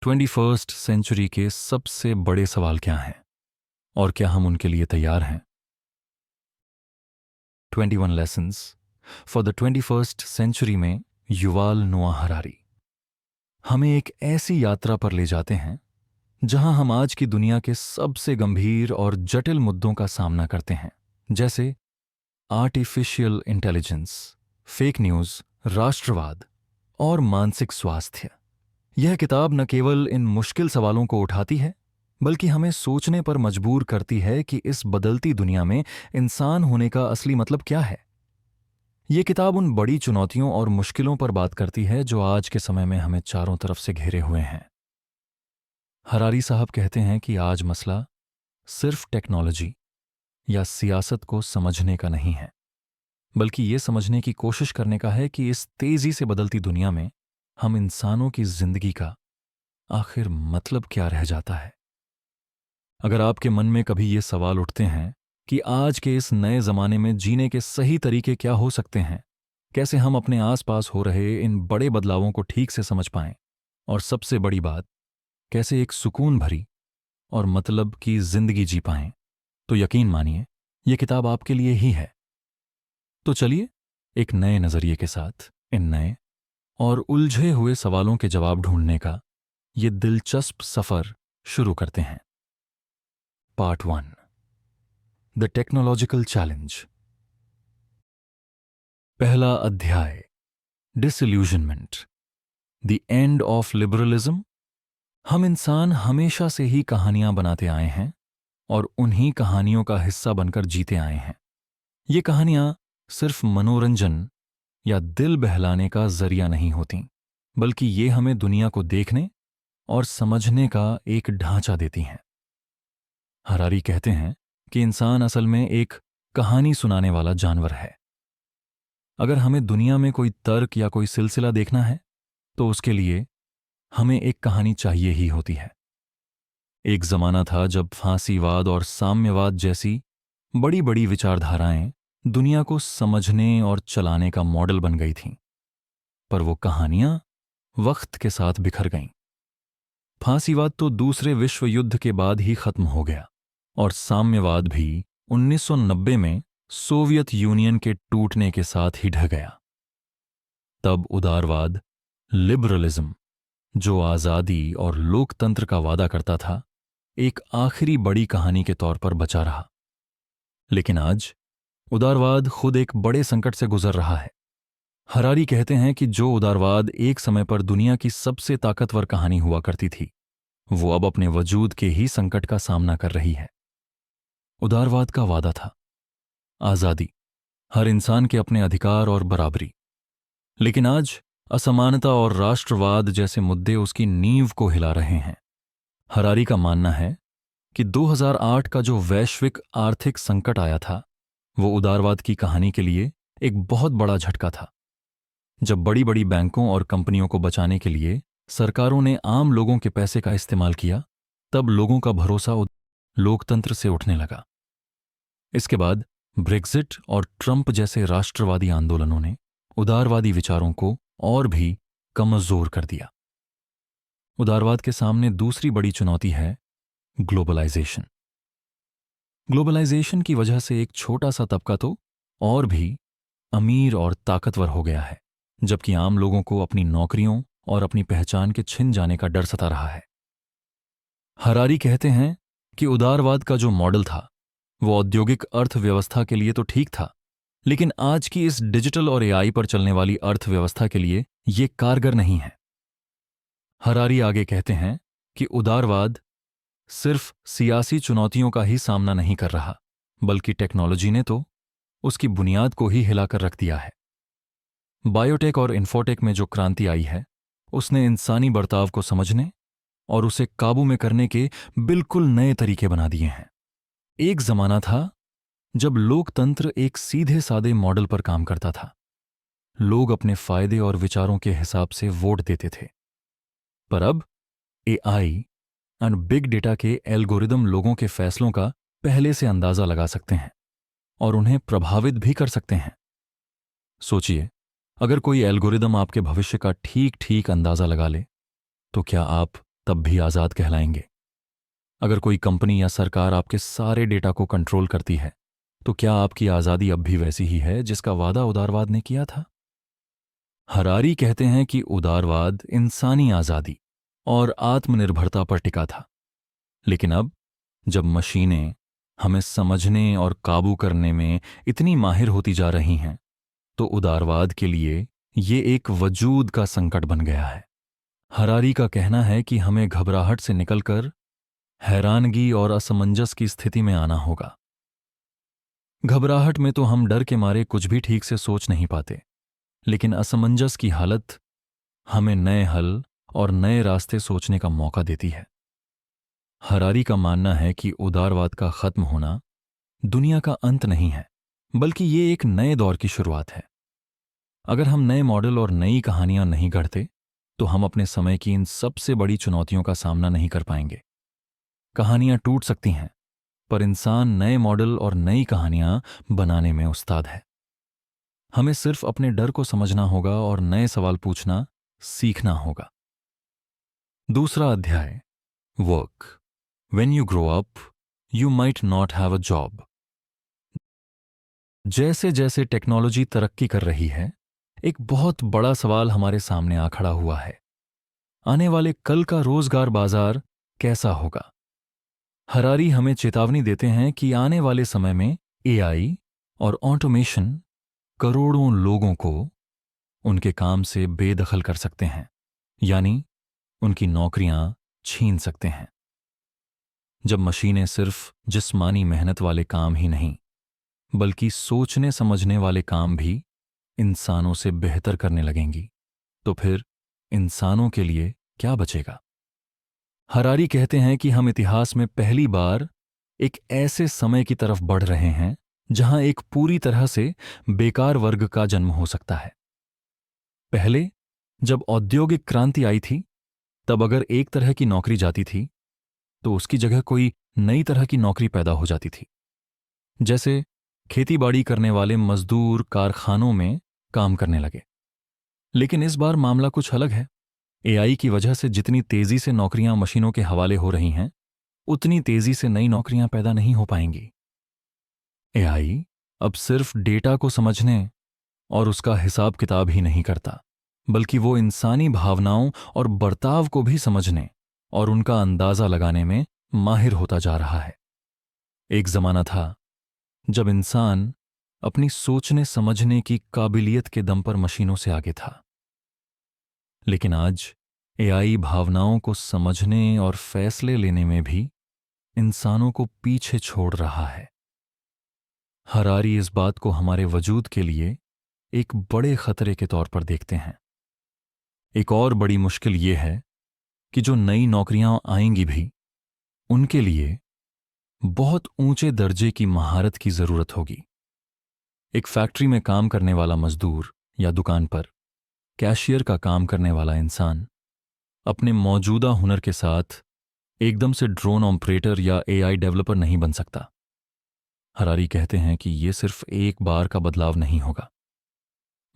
21st century के सबसे बड़े सवाल क्या हैं और क्या हम उनके लिए तैयार हैं? 21 lessons for the 21st century में युवाल नोआ हरारी हमें एक ऐसी यात्रा पर ले जाते हैं जहां हम आज की दुनिया के सबसे गंभीर और जटिल मुद्दों का सामना करते हैं, जैसे आर्टिफिशियल इंटेलिजेंस, फेक न्यूज, राष्ट्रवाद और मानसिक स्वास्थ्य। यह किताब न केवल इन मुश्किल सवालों को उठाती है, बल्कि हमें सोचने पर मजबूर करती है कि इस बदलती दुनिया में इंसान होने का असली मतलब क्या है। ये किताब उन बड़ी चुनौतियों और मुश्किलों पर बात करती है जो आज के समय में हमें चारों तरफ से घेरे हुए हैं। हरारी साहब कहते हैं कि आज मसला सिर्फ टेक्नोलॉजी या सियासत को समझने का नहीं है, बल्कि ये समझने की कोशिश करने का है कि इस तेजी से बदलती दुनिया में हम इंसानों की जिंदगी का आखिर मतलब क्या रह जाता है। अगर आपके मन में कभी ये सवाल उठते हैं कि आज के इस नए जमाने में जीने के सही तरीके क्या हो सकते हैं, कैसे हम अपने आसपास हो रहे इन बड़े बदलावों को ठीक से समझ पाएं, और सबसे बड़ी बात, कैसे एक सुकून भरी और मतलब की जिंदगी जी पाएं, तो यकीन मानिए ये किताब आपके लिए ही है। तो चलिए एक नए नजरिए के साथ इन नए और उलझे हुए सवालों के जवाब ढूंढने का ये दिलचस्प सफर शुरू करते हैं। Part 1, the technological challenge. पहला अध्याय, disillusionment, the end of liberalism. हम इंसान हमेशा से ही कहानियां बनाते आए हैं और उन्हीं कहानियों का हिस्सा बनकर जीते आए हैं। ये कहानियां सिर्फ मनोरंजन या दिल बहलाने का जरिया नहीं होती, बल्कि ये हमें दुनिया को देखने और समझने का एक ढांचा देती हैं। हरारी कहते हैं कि इंसान असल में एक कहानी सुनाने वाला जानवर है। अगर हमें दुनिया में कोई तर्क या कोई सिलसिला देखना है, तो उसके लिए हमें एक कहानी चाहिए ही होती है। एक जमाना था जब फांसीवाद और साम्यवाद जैसी बड़ी बड़ी विचारधाराएं दुनिया को समझने और चलाने का मॉडल बन गई थीं, पर वो कहानियां वक्त के साथ बिखर गईं। फांसीवाद तो दूसरे विश्व युद्ध के बाद ही खत्म हो गया और साम्यवाद भी 1990 में सोवियत यूनियन के टूटने के साथ ही ढह गया। तब उदारवाद, लिबरलिज्म, जो आजादी और लोकतंत्र का वादा करता था, एक आखिरी बड़ी कहानी के तौर पर बचा रहा। लेकिन आज उदारवाद खुद एक बड़े संकट से गुजर रहा है। हरारी कहते हैं कि जो उदारवाद एक समय पर दुनिया की सबसे ताकतवर कहानी हुआ करती थी, वो अब अपने वजूद के ही संकट का सामना कर रही है। उदारवाद का वादा था आजादी, हर इंसान के अपने अधिकार और बराबरी, लेकिन आज असमानता और राष्ट्रवाद जैसे मुद्दे उसकी नींव को हिला रहे हैं। हरारी का मानना है कि 2008 का जो वैश्विक आर्थिक संकट आया था, वो उदारवाद की कहानी के लिए एक बहुत बड़ा झटका था। जब बड़ी बड़ी बैंकों और कंपनियों को बचाने के लिए सरकारों ने आम लोगों के पैसे का इस्तेमाल किया, तब लोगों का भरोसा लोकतंत्र से उठने लगा। इसके बाद ब्रेक्जिट और ट्रंप जैसे राष्ट्रवादी आंदोलनों ने उदारवादी विचारों को और भी कमजोर कर दिया। उदारवाद के सामने दूसरी बड़ी चुनौती है ग्लोबलाइजेशन। ग्लोबलाइजेशन की वजह से एक छोटा सा तबका तो और भी अमीर और ताकतवर हो गया है, जबकि आम लोगों को अपनी नौकरियों और अपनी पहचान के छिन जाने का डर सता रहा है। हरारी कहते हैं कि उदारवाद का जो मॉडल था, वो औद्योगिक अर्थव्यवस्था के लिए तो ठीक था, लेकिन आज की इस डिजिटल और एआई पर चलने वाली अर्थव्यवस्था के लिए ये कारगर नहीं है। हरारी आगे कहते हैं कि उदारवाद सिर्फ सियासी चुनौतियों का ही सामना नहीं कर रहा, बल्कि टेक्नोलॉजी ने तो उसकी बुनियाद को ही हिलाकर रख दिया है। बायोटेक और इन्फोटेक में जो क्रांति आई है, उसने इंसानी बर्ताव को समझने और उसे काबू में करने के बिल्कुल नए तरीके बना दिए हैं। एक जमाना था जब लोकतंत्र एक सीधे सादे मॉडल पर काम करता था। लोग अपने फायदे और विचारों के हिसाब से वोट देते थे, पर अब एआई और बिग डेटा के एल्गोरिदम लोगों के फैसलों का पहले से अंदाजा लगा सकते हैं और उन्हें प्रभावित भी कर सकते हैं। सोचिए, अगर कोई एल्गोरिदम आपके भविष्य का ठीक ठीक अंदाजा लगा ले, तो क्या आप तब भी आज़ाद कहलाएंगे। अगर कोई कंपनी या सरकार आपके सारे डेटा को कंट्रोल करती है, तो क्या आपकी आज़ादी अब भी वैसी ही है जिसका वादा उदारवाद ने किया था? हरारी कहते हैं कि उदारवाद इंसानी आज़ादी और आत्मनिर्भरता पर टिका था, लेकिन अब जब मशीनें हमें समझने और काबू करने में इतनी माहिर होती जा रही हैं, तो उदारवाद के लिए ये एक वजूद का संकट बन गया है। हरारी का कहना है कि हमें घबराहट से निकलकर हैरानगी और असमंजस की स्थिति में आना होगा। घबराहट में तो हम डर के मारे कुछ भी ठीक से सोच नहीं पाते, लेकिन असमंजस की हालत हमें नए हल और नए रास्ते सोचने का मौका देती है। हरारी का मानना है कि उदारवाद का खत्म होना दुनिया का अंत नहीं है, बल्कि ये एक नए दौर की शुरुआत है। अगर हम नए मॉडल और नई कहानियां नहीं गढ़ते, तो हम अपने समय की इन सबसे बड़ी चुनौतियों का सामना नहीं कर पाएंगे। कहानियां टूट सकती हैं, पर इंसान नए मॉडल और नई कहानियां बनाने में उस्ताद है। हमें सिर्फ अपने डर को समझना होगा और नए सवाल पूछना सीखना होगा। दूसरा अध्याय, work. When you grow up, you might not have a job. जैसे जैसे टेक्नोलॉजी तरक्की कर रही है, एक बहुत बड़ा सवाल हमारे सामने आ खड़ा हुआ है। आने वाले कल का रोजगार बाजार कैसा होगा? हरारी हमें चेतावनी देते हैं कि आने वाले समय में एआई और ऑटोमेशन करोड़ों लोगों को उनके काम से बेदखल कर सकते हैं, यानी उनकी नौकरियां छीन सकते हैं। जब मशीनें सिर्फ जिस्मानी मेहनत वाले काम ही नहीं, बल्कि सोचने समझने वाले काम भी इंसानों से बेहतर करने लगेंगी, तो फिर इंसानों के लिए क्या बचेगा? हरारी कहते हैं कि हम इतिहास में पहली बार एक ऐसे समय की तरफ बढ़ रहे हैं जहां एक पूरी तरह से बेकार वर्ग का जन्म हो सकता है। पहले जब औद्योगिक क्रांति आई थी, तब अगर एक तरह की नौकरी जाती थी, तो उसकी जगह कोई नई तरह की नौकरी पैदा हो जाती थी। जैसे खेतीबाड़ी करने वाले मजदूर कारखानों में काम करने लगे। लेकिन इस बार मामला कुछ अलग है। एआई की वजह से जितनी तेजी से नौकरियां मशीनों के हवाले हो रही हैं, उतनी तेजी से नई नौकरियां पैदा नहीं हो पाएंगी। एआई अब सिर्फ डेटा को समझने और उसका हिसाब किताब ही नहीं करता, बल्कि वो इंसानी भावनाओं और बर्ताव को भी समझने और उनका अंदाजा लगाने में माहिर होता जा रहा है। एक जमाना था जब इंसान अपनी सोचने समझने की काबिलियत के दम पर मशीनों से आगे था, लेकिन आज एआई भावनाओं को समझने और फैसले लेने में भी इंसानों को पीछे छोड़ रहा है। हरारी इस बात को हमारे वजूद के लिए एक बड़े खतरे के तौर पर देखते हैं। एक और बड़ी मुश्किल यह है कि जो नई नौकरियां आएंगी भी, उनके लिए बहुत ऊंचे दर्जे की महारत की जरूरत होगी। एक फैक्ट्री में काम करने वाला मजदूर या दुकान पर कैशियर का काम करने वाला इंसान अपने मौजूदा हुनर के साथ एकदम से ड्रोन ऑपरेटर या एआई डेवलपर नहीं बन सकता। हरारी कहते हैं कि यह सिर्फ एक बार का बदलाव नहीं होगा।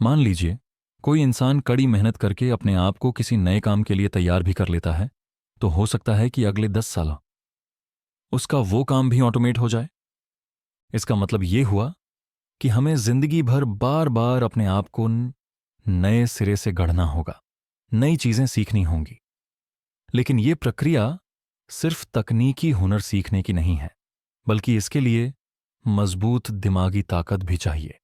मान लीजिए कोई इंसान कड़ी मेहनत करके अपने आप को किसी नए काम के लिए तैयार भी कर लेता है, तो हो सकता है कि अगले 10 साल उसका वो काम भी ऑटोमेट हो जाए। इसका मतलब यह हुआ कि हमें जिंदगी भर बार बार अपने आप को नए सिरे से गढ़ना होगा, नई चीजें सीखनी होंगी। लेकिन यह प्रक्रिया सिर्फ तकनीकी हुनर सीखने की नहीं है, बल्कि इसके लिए मजबूत दिमागी ताकत भी चाहिए।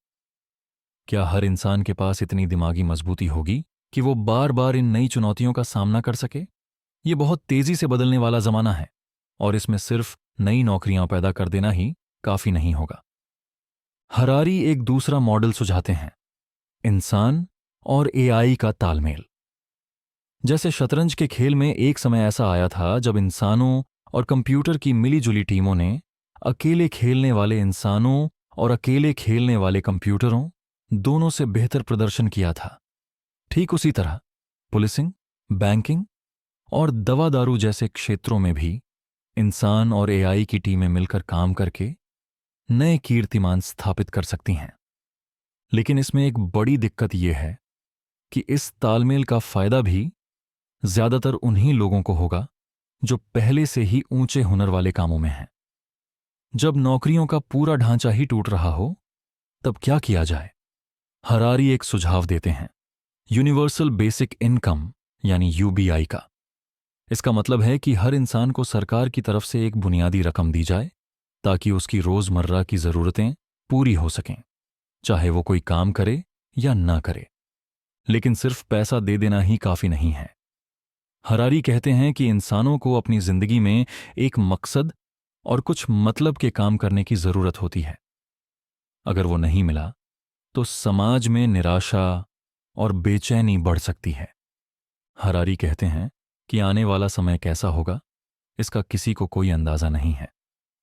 क्या हर इंसान के पास इतनी दिमागी मजबूती होगी कि वो बार बार इन नई चुनौतियों का सामना कर सके? ये बहुत तेजी से बदलने वाला जमाना है और इसमें सिर्फ नई नौकरियां पैदा कर देना ही काफी नहीं होगा। हरारी एक दूसरा मॉडल सुझाते हैं, इंसान और एआई का तालमेल। जैसे शतरंज के खेल में एक समय ऐसा आया था जब इंसानों और कंप्यूटर की मिलीजुली टीमों ने अकेले खेलने वाले इंसानों और अकेले खेलने वाले कंप्यूटरों दोनों से बेहतर प्रदर्शन किया था। ठीक उसी तरह पुलिसिंग, बैंकिंग और दवा दारू जैसे क्षेत्रों में भी इंसान और एआई की टीमें मिलकर काम करके नए कीर्तिमान स्थापित कर सकती हैं। लेकिन इसमें एक बड़ी दिक्कत यह है कि इस तालमेल का फायदा भी ज्यादातर उन्हीं लोगों को होगा जो पहले से ही ऊंचे हुनर वाले कामों में हैं। जब नौकरियों का पूरा ढांचा ही टूट रहा हो, तब क्या किया जाए? हरारी एक सुझाव देते हैं, यूनिवर्सल बेसिक इनकम यानी यूबीआई का। इसका मतलब है कि हर इंसान को सरकार की तरफ से एक बुनियादी रकम दी जाए ताकि उसकी रोजमर्रा की जरूरतें पूरी हो सकें, चाहे वो कोई काम करे या ना करे। लेकिन सिर्फ पैसा दे देना ही काफी नहीं है। हरारी कहते हैं कि इंसानों को अपनी जिंदगी में एक मकसद और कुछ मतलब के काम करने की जरूरत होती है। अगर वो नहीं मिला तो समाज में निराशा और बेचैनी बढ़ सकती है। हरारी कहते हैं कि आने वाला समय कैसा होगा, इसका किसी को कोई अंदाजा नहीं है।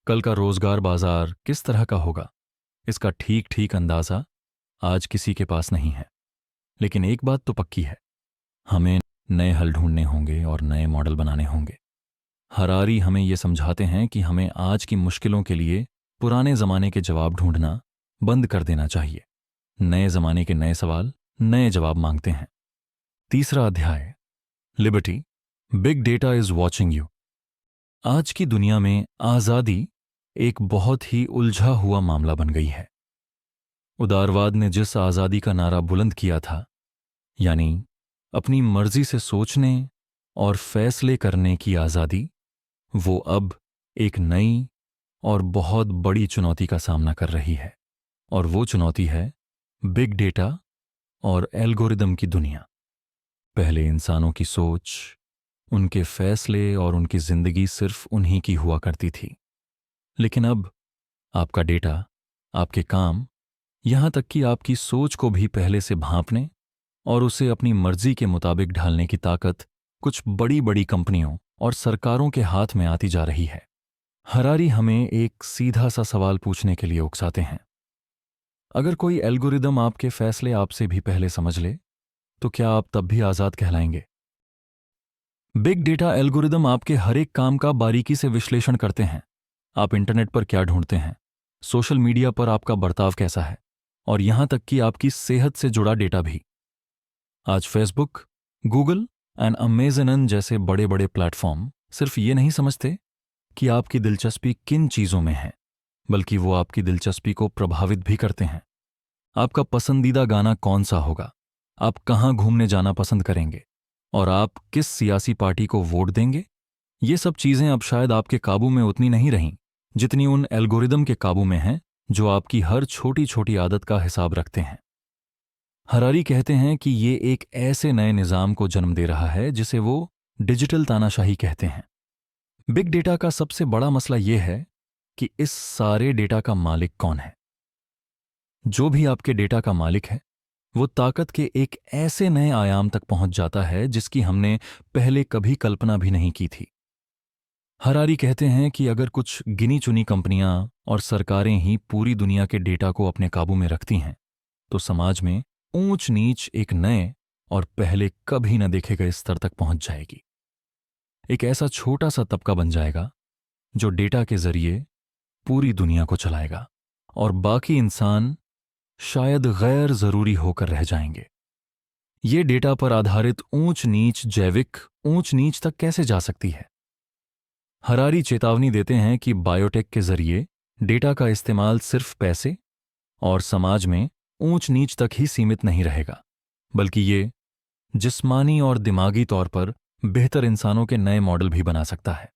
कल का रोजगार बाजार किस तरह का होगा, इसका ठीक ठीक अंदाजा आज किसी के पास नहीं है। लेकिन एक बात तो पक्की है, हमें नए हल ढूंढने होंगे और नए मॉडल बनाने होंगे। हरारी हमें ये समझाते हैं कि हमें आज की मुश्किलों के लिए पुराने जमाने के जवाब ढूंढना बंद कर देना चाहिए। नए जमाने के नए सवाल नए जवाब मांगते हैं। तीसरा अध्याय, liberty, big data is watching you. आज की दुनिया में आजादी एक बहुत ही उलझा हुआ मामला बन गई है। उदारवाद ने जिस आजादी का नारा बुलंद किया था, यानी अपनी मर्जी से सोचने और फैसले करने की आजादी, वो अब एक नई और बहुत बड़ी चुनौती का सामना कर रही है। और वो चुनौती है बिग डेटा और एल्गोरिदम की दुनिया। पहले इंसानों की सोच, उनके फैसले और उनकी जिंदगी सिर्फ उन्हीं की हुआ करती थी। लेकिन अब आपका डेटा, आपके काम, यहां तक कि आपकी सोच को भी पहले से भांपने और उसे अपनी मर्जी के मुताबिक ढालने की ताकत कुछ बड़ी बड़ी कंपनियों और सरकारों के हाथ में आती जा रही है। हरारी हमें एक सीधा सा सवाल पूछने के लिए उकसाते हैं, अगर कोई एल्गोरिदम आपके फैसले आपसे भी पहले समझ ले, तो क्या आप तब भी आजाद कहलाएंगे? बिग डेटा एल्गोरिदम आपके हर एक काम का बारीकी से विश्लेषण करते हैं। आप इंटरनेट पर क्या ढूंढते हैं, सोशल मीडिया पर आपका बर्ताव कैसा है, और यहां तक कि आपकी सेहत से जुड़ा डेटा भी। आज फेसबुक, गूगल एंड अमेज़न जैसे बड़े बड़े प्लेटफॉर्म सिर्फ ये नहीं समझते कि आपकी दिलचस्पी किन चीजों में है, बल्कि वो आपकी दिलचस्पी को प्रभावित भी करते हैं। आपका पसंदीदा गाना कौन सा होगा, आप कहां घूमने जाना पसंद करेंगे, और आप किस सियासी पार्टी को वोट देंगे, ये सब चीजें अब शायद आपके काबू में उतनी नहीं रहीं जितनी उन एल्गोरिदम के काबू में हैं जो आपकी हर छोटी छोटी आदत का हिसाब रखते हैं। हरारी कहते हैं कि ये एक ऐसे नए निजाम को जन्म दे रहा है जिसे वो डिजिटल तानाशाही कहते हैं। बिग डेटा का सबसे बड़ा मसला यह है कि इस सारे डेटा का मालिक कौन है। जो भी आपके डेटा का मालिक है, वो ताकत के एक ऐसे नए आयाम तक पहुंच जाता है जिसकी हमने पहले कभी कल्पना भी नहीं की थी। हरारी कहते हैं कि अगर कुछ गिनी चुनी कंपनियां और सरकारें ही पूरी दुनिया के डेटा को अपने काबू में रखती हैं, तो समाज में ऊंच नीच एक नए और पहले कभी न देखे गए स्तर तक पहुंच जाएगी। एक ऐसा छोटा सा तबका बन जाएगा जो डेटा के जरिए पूरी दुनिया को चलाएगा, और बाकी इंसान शायद गैर जरूरी होकर रह जाएंगे। ये डेटा पर आधारित ऊंच नीच जैविक ऊंच नीच तक कैसे जा सकती है? हरारी चेतावनी देते हैं कि बायोटेक के जरिए डेटा का इस्तेमाल सिर्फ पैसे और समाज में ऊंच नीच तक ही सीमित नहीं रहेगा, बल्कि ये जिस्मानी और दिमागी तौर पर बेहतर इंसानों के नए मॉडल भी बना सकता है।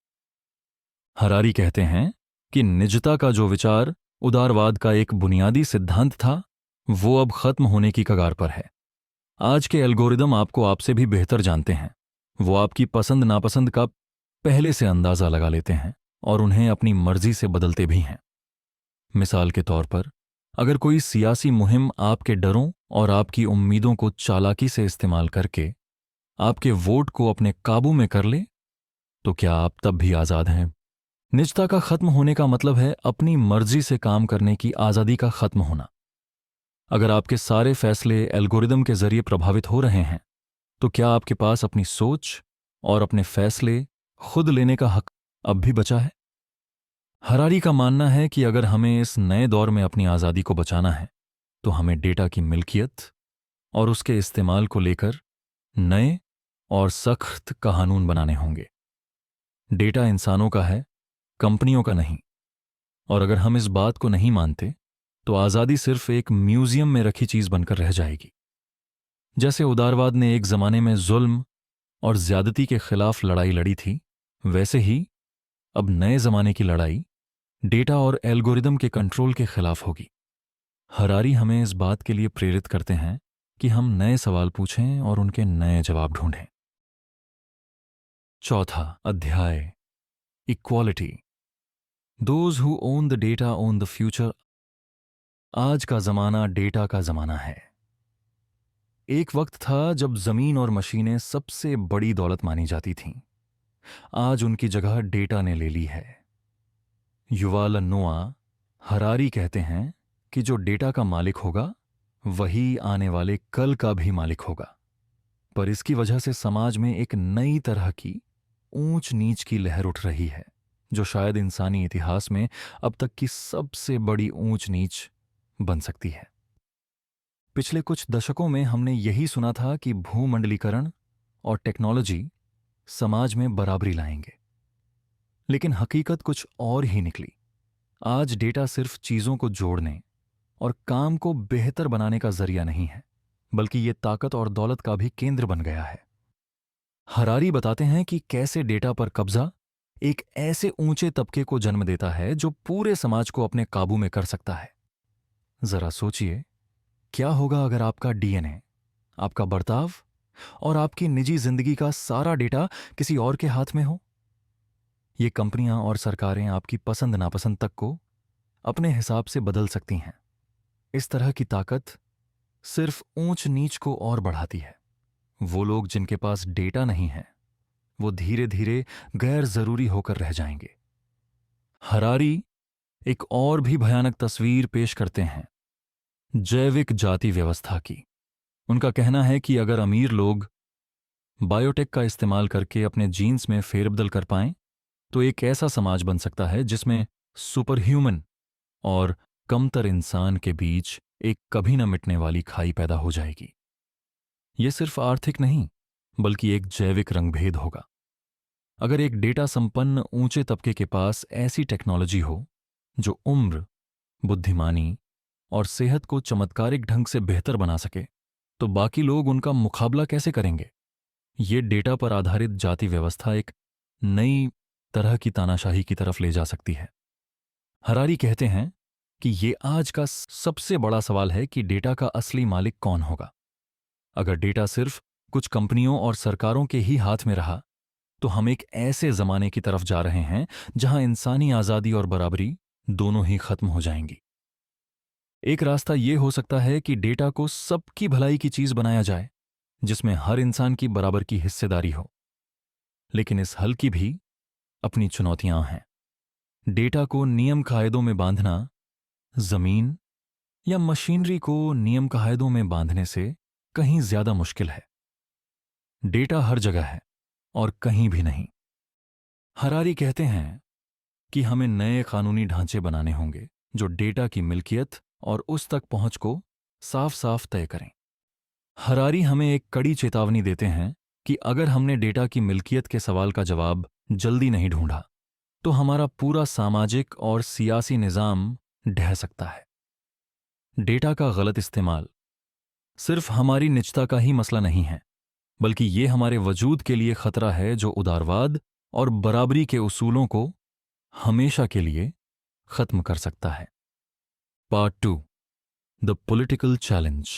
हरारी कहते हैं कि निजता का जो विचार उदारवाद का एक बुनियादी सिद्धांत था, वो अब खत्म होने की कगार पर है। आज के एल्गोरिदम आपको आपसे भी बेहतर जानते हैं। वो आपकी पसंद नापसंद का पहले से अंदाजा लगा लेते हैं और उन्हें अपनी मर्जी से बदलते भी हैं। मिसाल के तौर पर, अगर कोई सियासी मुहिम आपके डरों और आपकी उम्मीदों को चालाकी से इस्तेमाल करके आपके वोट को अपने काबू में कर ले, तो क्या आप तब भी आजाद हैं? निजता का खत्म होने का मतलब है अपनी मर्जी से काम करने की आजादी का खत्म होना। अगर आपके सारे फैसले एल्गोरिदम के जरिए प्रभावित हो रहे हैं, तो क्या आपके पास अपनी सोच और अपने फैसले खुद लेने का हक अब भी बचा है? हरारी का मानना है कि अगर हमें इस नए दौर में अपनी आजादी को बचाना है, तो हमें डेटा की मिल्कियत और उसके इस्तेमाल को लेकर नए और सख्त कानून बनाने होंगे। डेटा इंसानों का है, कंपनियों का नहीं। और अगर हम इस बात को नहीं मानते तो आज़ादी सिर्फ एक म्यूजियम में रखी चीज बनकर रह जाएगी। जैसे उदारवाद ने एक जमाने में जुल्म और ज्यादती के खिलाफ लड़ाई लड़ी थी, वैसे ही अब नए जमाने की लड़ाई डेटा और एल्गोरिदम के कंट्रोल के खिलाफ होगी। हरारी हमें इस बात के लिए प्रेरित करते हैं कि हम नए सवाल पूछें और उनके नए जवाब ढूंढें। चौथा अध्याय, equality. Those who own the data own the future. आज का जमाना डेटा का जमाना है। एक वक्त था जब जमीन और मशीनें सबसे बड़ी दौलत मानी जाती थीं। आज उनकी जगह डेटा ने ले ली है। युवाल नोआ हरारी कहते हैं कि जो डेटा का मालिक होगा वही आने वाले कल का भी मालिक होगा। पर इसकी वजह से समाज में एक नई तरह की ऊंच नीच की लहर उठ रही है, जो शायद इंसानी इतिहास में अब तक की सबसे बड़ी ऊंच नीच बन सकती है। पिछले कुछ दशकों में हमने यही सुना था कि भूमंडलीकरण और टेक्नोलॉजी समाज में बराबरी लाएंगे, लेकिन हकीकत कुछ और ही निकली। आज डेटा सिर्फ चीजों को जोड़ने और काम को बेहतर बनाने का जरिया नहीं है, बल्कि ये ताकत और दौलत का भी केंद्र बन गया है। हरारी बताते हैं कि कैसे डेटा पर कब्जा एक ऐसे ऊंचे तबके को जन्म देता है जो पूरे समाज को अपने काबू में कर सकता है। जरा सोचिए, क्या होगा अगर आपका डीएनए, आपका बर्ताव और आपकी निजी जिंदगी का सारा डेटा किसी और के हाथ में हो? ये कंपनियां और सरकारें आपकी पसंद नापसंद तक को अपने हिसाब से बदल सकती हैं। इस तरह की ताकत सिर्फ ऊंच नीच को और बढ़ाती है। वो लोग जिनके पास डेटा नहीं है, वो धीरे धीरे गैर जरूरी होकर रह जाएंगे। हरारी एक और भी भयानक तस्वीर पेश करते हैं, जैविक जाति व्यवस्था की। उनका कहना है कि अगर अमीर लोग बायोटेक का इस्तेमाल करके अपने जीन्स में फेरबदल कर पाएं, तो एक ऐसा समाज बन सकता है जिसमें सुपर ह्यूमन और कमतर इंसान के बीच एक कभी न मिटने वाली खाई पैदा हो जाएगी। यह सिर्फ आर्थिक नहीं, बल्कि एक जैविक रंगभेद होगा। अगर एक डेटा संपन्न ऊंचे तबके के पास ऐसी टेक्नोलॉजी हो जो उम्र, बुद्धिमानी और सेहत को चमत्कारिक ढंग से बेहतर बना सके, तो बाकी लोग उनका मुकाबला कैसे करेंगे? ये डेटा पर आधारित जाति व्यवस्था एक नई तरह की तानाशाही की तरफ ले जा सकती है। हरारी कहते हैं कि ये आज का सबसे बड़ा सवाल है कि डेटा का असली मालिक कौन होगा। अगर डेटा सिर्फ कुछ कंपनियों और सरकारों के ही हाथ में रहा, तो हम एक ऐसे जमाने की तरफ जा रहे हैं जहां इंसानी आजादी और बराबरी दोनों ही खत्म हो जाएंगी। एक रास्ता यह हो सकता है कि डेटा को सबकी भलाई की चीज बनाया जाए, जिसमें हर इंसान की बराबर की हिस्सेदारी हो। लेकिन इस हल की भी अपनी चुनौतियां हैं। डेटा को नियम कायदों में बांधना जमीन या मशीनरी को नियम कायदों में बांधने से कहीं ज्यादा मुश्किल है। डेटा हर जगह है और कहीं भी नहीं। हरारी कहते हैं कि हमें नए कानूनी ढांचे बनाने होंगे जो डेटा की मिल्कियत और उस तक पहुंच को साफ साफ तय करें। हरारी हमें एक कड़ी चेतावनी देते हैं कि अगर हमने डेटा की मिल्कियत के सवाल का जवाब जल्दी नहीं ढूंढा, तो हमारा पूरा सामाजिक और सियासी निजाम ढह सकता है। डेटा का गलत इस्तेमाल सिर्फ हमारी निजता का ही मसला नहीं है, बल्कि ये हमारे वजूद के लिए खतरा है जो उदारवाद और बराबरी के उसूलों को हमेशा के लिए खत्म कर सकता है। Part 2, the political challenge.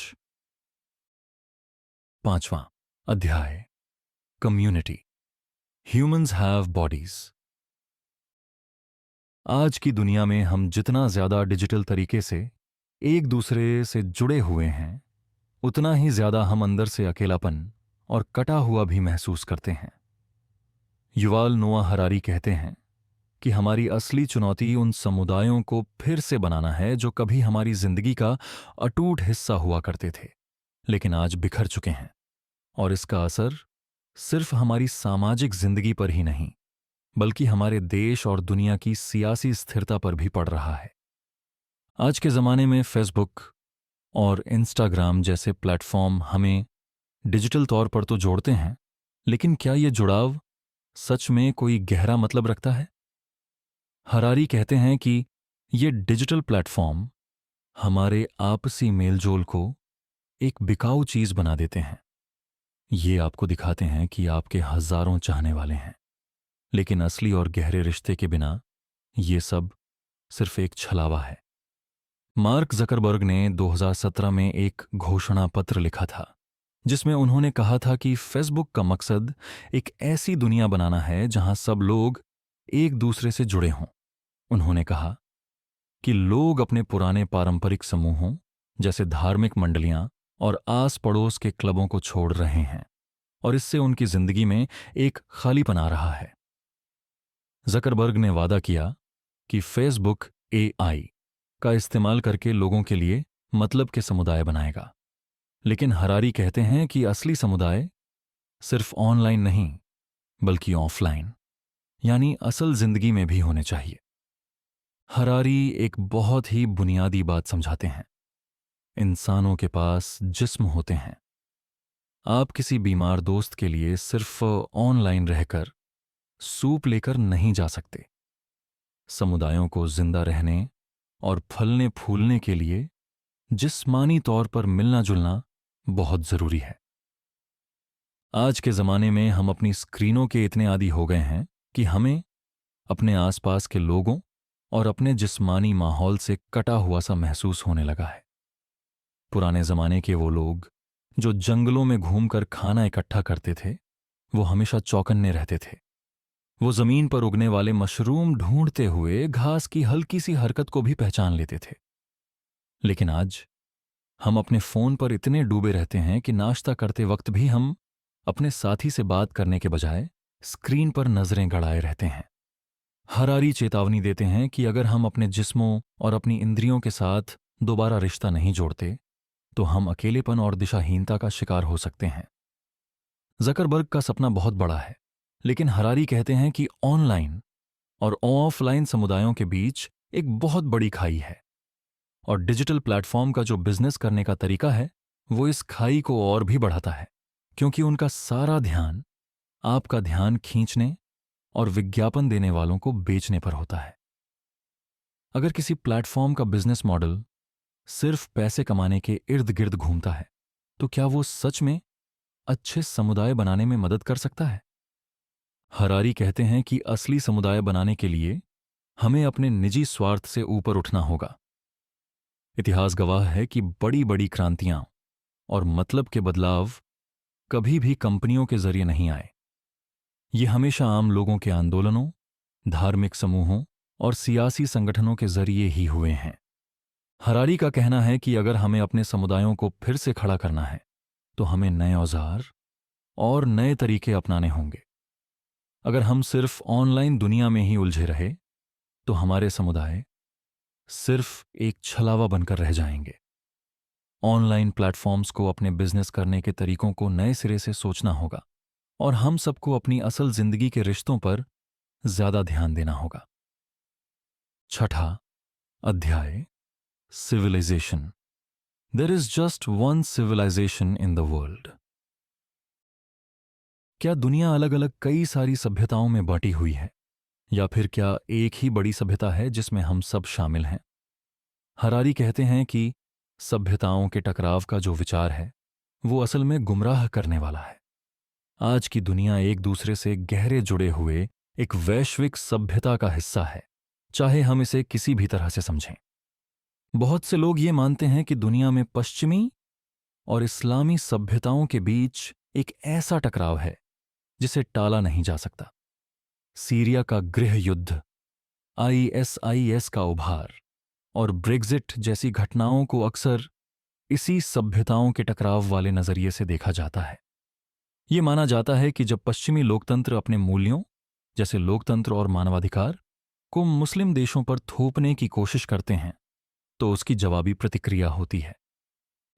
5वां अध्याय, कम्युनिटी। Humans have bodies. आज की दुनिया में हम जितना ज्यादा डिजिटल तरीके से एक दूसरे से जुड़े हुए हैं, उतना ही ज्यादा हम अंदर से अकेलापन और कटा हुआ भी महसूस करते हैं। युवाल नोआ हरारी कहते हैं कि हमारी असली चुनौती उन समुदायों को फिर से बनाना है जो कभी हमारी जिंदगी का अटूट हिस्सा हुआ करते थे, लेकिन आज बिखर चुके हैं। और इसका असर सिर्फ हमारी सामाजिक जिंदगी पर ही नहीं, बल्कि हमारे देश और दुनिया की सियासी स्थिरता पर भी पड़ रहा है। आज के ज़माने में फेसबुक और इंस्टाग्राम जैसे प्लेटफॉर्म हमें डिजिटल तौर पर तो जोड़ते हैं, लेकिन क्या ये जुड़ाव सच में कोई गहरा मतलब रखता है? हरारी कहते हैं कि ये डिजिटल प्लेटफॉर्म हमारे आपसी मेलजोल को एक बिकाऊ चीज बना देते हैं। ये आपको दिखाते हैं कि आपके हजारों चाहने वाले हैं, लेकिन असली और गहरे रिश्ते के बिना ये सब सिर्फ एक छलावा है। मार्क जकरबर्ग ने 2017 में एक घोषणा पत्र लिखा था जिसमें उन्होंने कहा था कि फेसबुक का मकसद एक ऐसी दुनिया बनाना है जहां सब लोग एक दूसरे से जुड़े हों। उन्होंने कहा कि लोग अपने पुराने पारंपरिक समूहों जैसे धार्मिक मंडलियां और आस पड़ोस के क्लबों को छोड़ रहे हैं और इससे उनकी जिंदगी में एक खालीपन आ रहा है। जकरबर्ग ने वादा किया कि फेसबुक एआई का इस्तेमाल करके लोगों के लिए मतलब के समुदाय बनाएगा, लेकिन हरारी कहते हैं कि असली समुदाय सिर्फ ऑनलाइन नहीं बल्कि ऑफलाइन यानी असल जिंदगी में भी होने चाहिए। हरारी एक बहुत ही बुनियादी बात समझाते हैं। इंसानों के पास जिस्म होते हैं। आप किसी बीमार दोस्त के लिए सिर्फ ऑनलाइन रहकर सूप लेकर नहीं जा सकते। समुदायों को जिंदा रहने और फलने फूलने के लिए जिस्मानी तौर पर मिलना जुलना बहुत जरूरी है। आज के जमाने में हम अपनी स्क्रीनों के इतने आदी हो गए हैं कि हमें अपने आसपास के लोगों और अपने जिस्मानी माहौल से कटा हुआ सा महसूस होने लगा है। पुराने जमाने के वो लोग जो जंगलों में घूमकर खाना इकट्ठा करते थे, वो हमेशा चौकन्ने रहते थे। वो जमीन पर उगने वाले मशरूम ढूंढते हुए घास की हल्की सी हरकत को भी पहचान लेते थे। लेकिन आज हम अपने फोन पर इतने डूबे रहते हैं कि नाश्ता करते वक्त भी हम अपने साथी से बात करने के बजाय स्क्रीन पर नजरें गड़ाए रहते हैं। हरारी चेतावनी देते हैं कि अगर हम अपने जिस्मों और अपनी इंद्रियों के साथ दोबारा रिश्ता नहीं जोड़ते तो हम अकेलेपन और दिशाहीनता का शिकार हो सकते हैं। जकरबर्ग का सपना बहुत बड़ा है, लेकिन हरारी कहते हैं कि ऑनलाइन और ऑफलाइन समुदायों के बीच एक बहुत बड़ी खाई है और डिजिटल प्लेटफॉर्म का जो बिजनेस करने का तरीका है वो इस खाई को और भी बढ़ाता है, क्योंकि उनका सारा ध्यान आपका ध्यान खींचने और विज्ञापन देने वालों को बेचने पर होता है। अगर किसी प्लेटफॉर्म का बिजनेस मॉडल सिर्फ पैसे कमाने के इर्द गिर्द घूमता है तो क्या वो सच में अच्छे समुदाय बनाने में मदद कर सकता है? हरारी कहते हैं कि असली समुदाय बनाने के लिए हमें अपने निजी स्वार्थ से ऊपर उठना होगा। इतिहास गवाह है कि बड़ी बड़ी क्रांतियां और मतलब के बदलाव कभी भी कंपनियों के जरिए नहीं आए। ये हमेशा आम लोगों के आंदोलनों, धार्मिक समूहों और सियासी संगठनों के जरिए ही हुए हैं। हरारी का कहना है कि अगर हमें अपने समुदायों को फिर से खड़ा करना है तो हमें नए औजार और नए तरीके अपनाने होंगे। अगर हम सिर्फ ऑनलाइन दुनिया में ही उलझे रहे तो हमारे समुदाय सिर्फ एक छलावा बनकर रह जाएंगे। ऑनलाइन प्लेटफॉर्म्स को अपने बिजनेस करने के तरीकों को नए सिरे से सोचना होगा और हम सबको अपनी असल जिंदगी के रिश्तों पर ज्यादा ध्यान देना होगा। छठा अध्याय, civilization. There is just one civilization in the world. क्या दुनिया अलग अलग कई सारी सभ्यताओं में बांटी हुई है, या फिर क्या एक ही बड़ी सभ्यता है जिसमें हम सब शामिल हैं? हरारी कहते हैं कि सभ्यताओं के टकराव का जो विचार है वो असल में गुमराह करने वाला है। आज की दुनिया एक दूसरे से गहरे जुड़े हुए एक वैश्विक सभ्यता का हिस्सा है, चाहे हम इसे किसी भी तरह से समझें। बहुत से लोग ये मानते हैं कि दुनिया में पश्चिमी और इस्लामी सभ्यताओं के बीच एक ऐसा टकराव है जिसे टाला नहीं जा सकता। सीरिया का गृह युद्ध, आईएसआईएस का उभार और ब्रेग्जिट जैसी घटनाओं को अक्सर इसी सभ्यताओं के टकराव वाले नजरिए से देखा जाता है। ये माना जाता है कि जब पश्चिमी लोकतंत्र अपने मूल्यों जैसे लोकतंत्र और मानवाधिकार को मुस्लिम देशों पर थोपने की कोशिश करते हैं तो उसकी जवाबी प्रतिक्रिया होती है।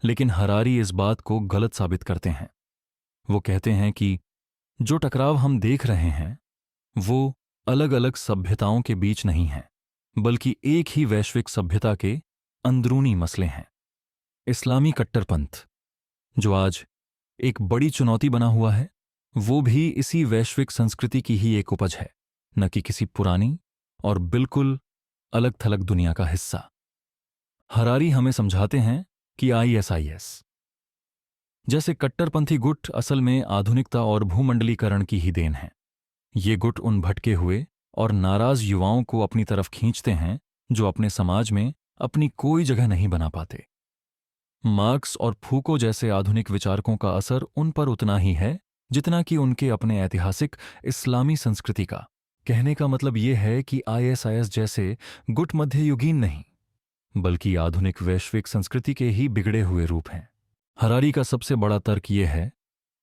लेकिन हरारी इस बात को गलत साबित करते हैं। वो कहते हैं कि जो टकराव हम देख रहे हैं वो अलग अलग सभ्यताओं के बीच नहीं है, बल्कि एक ही वैश्विक सभ्यता के अंदरूनी मसले हैं। इस्लामी कट्टरपंथ, जो आज एक बड़ी चुनौती बना हुआ है, वो भी इसी वैश्विक संस्कृति की ही एक उपज है, न कि किसी पुरानी और बिल्कुल अलग थलग दुनिया का हिस्सा। हरारी हमें समझाते हैं कि आईएसआईएस जैसे कट्टरपंथी गुट असल में आधुनिकता और भूमंडलीकरण की ही देन है। ये गुट उन भटके हुए और नाराज युवाओं को अपनी तरफ खींचते हैं जो अपने समाज में अपनी कोई जगह नहीं बना पाते। मार्क्स और फूको जैसे आधुनिक विचारकों का असर उन पर उतना ही है जितना कि उनके अपने ऐतिहासिक इस्लामी संस्कृति का। कहने का मतलब ये है कि आईएसआईएस जैसे गुट मध्ययुगीन नहीं, बल्कि आधुनिक वैश्विक संस्कृति के ही बिगड़े हुए रूप हैं। हरारी का सबसे बड़ा तर्क यह है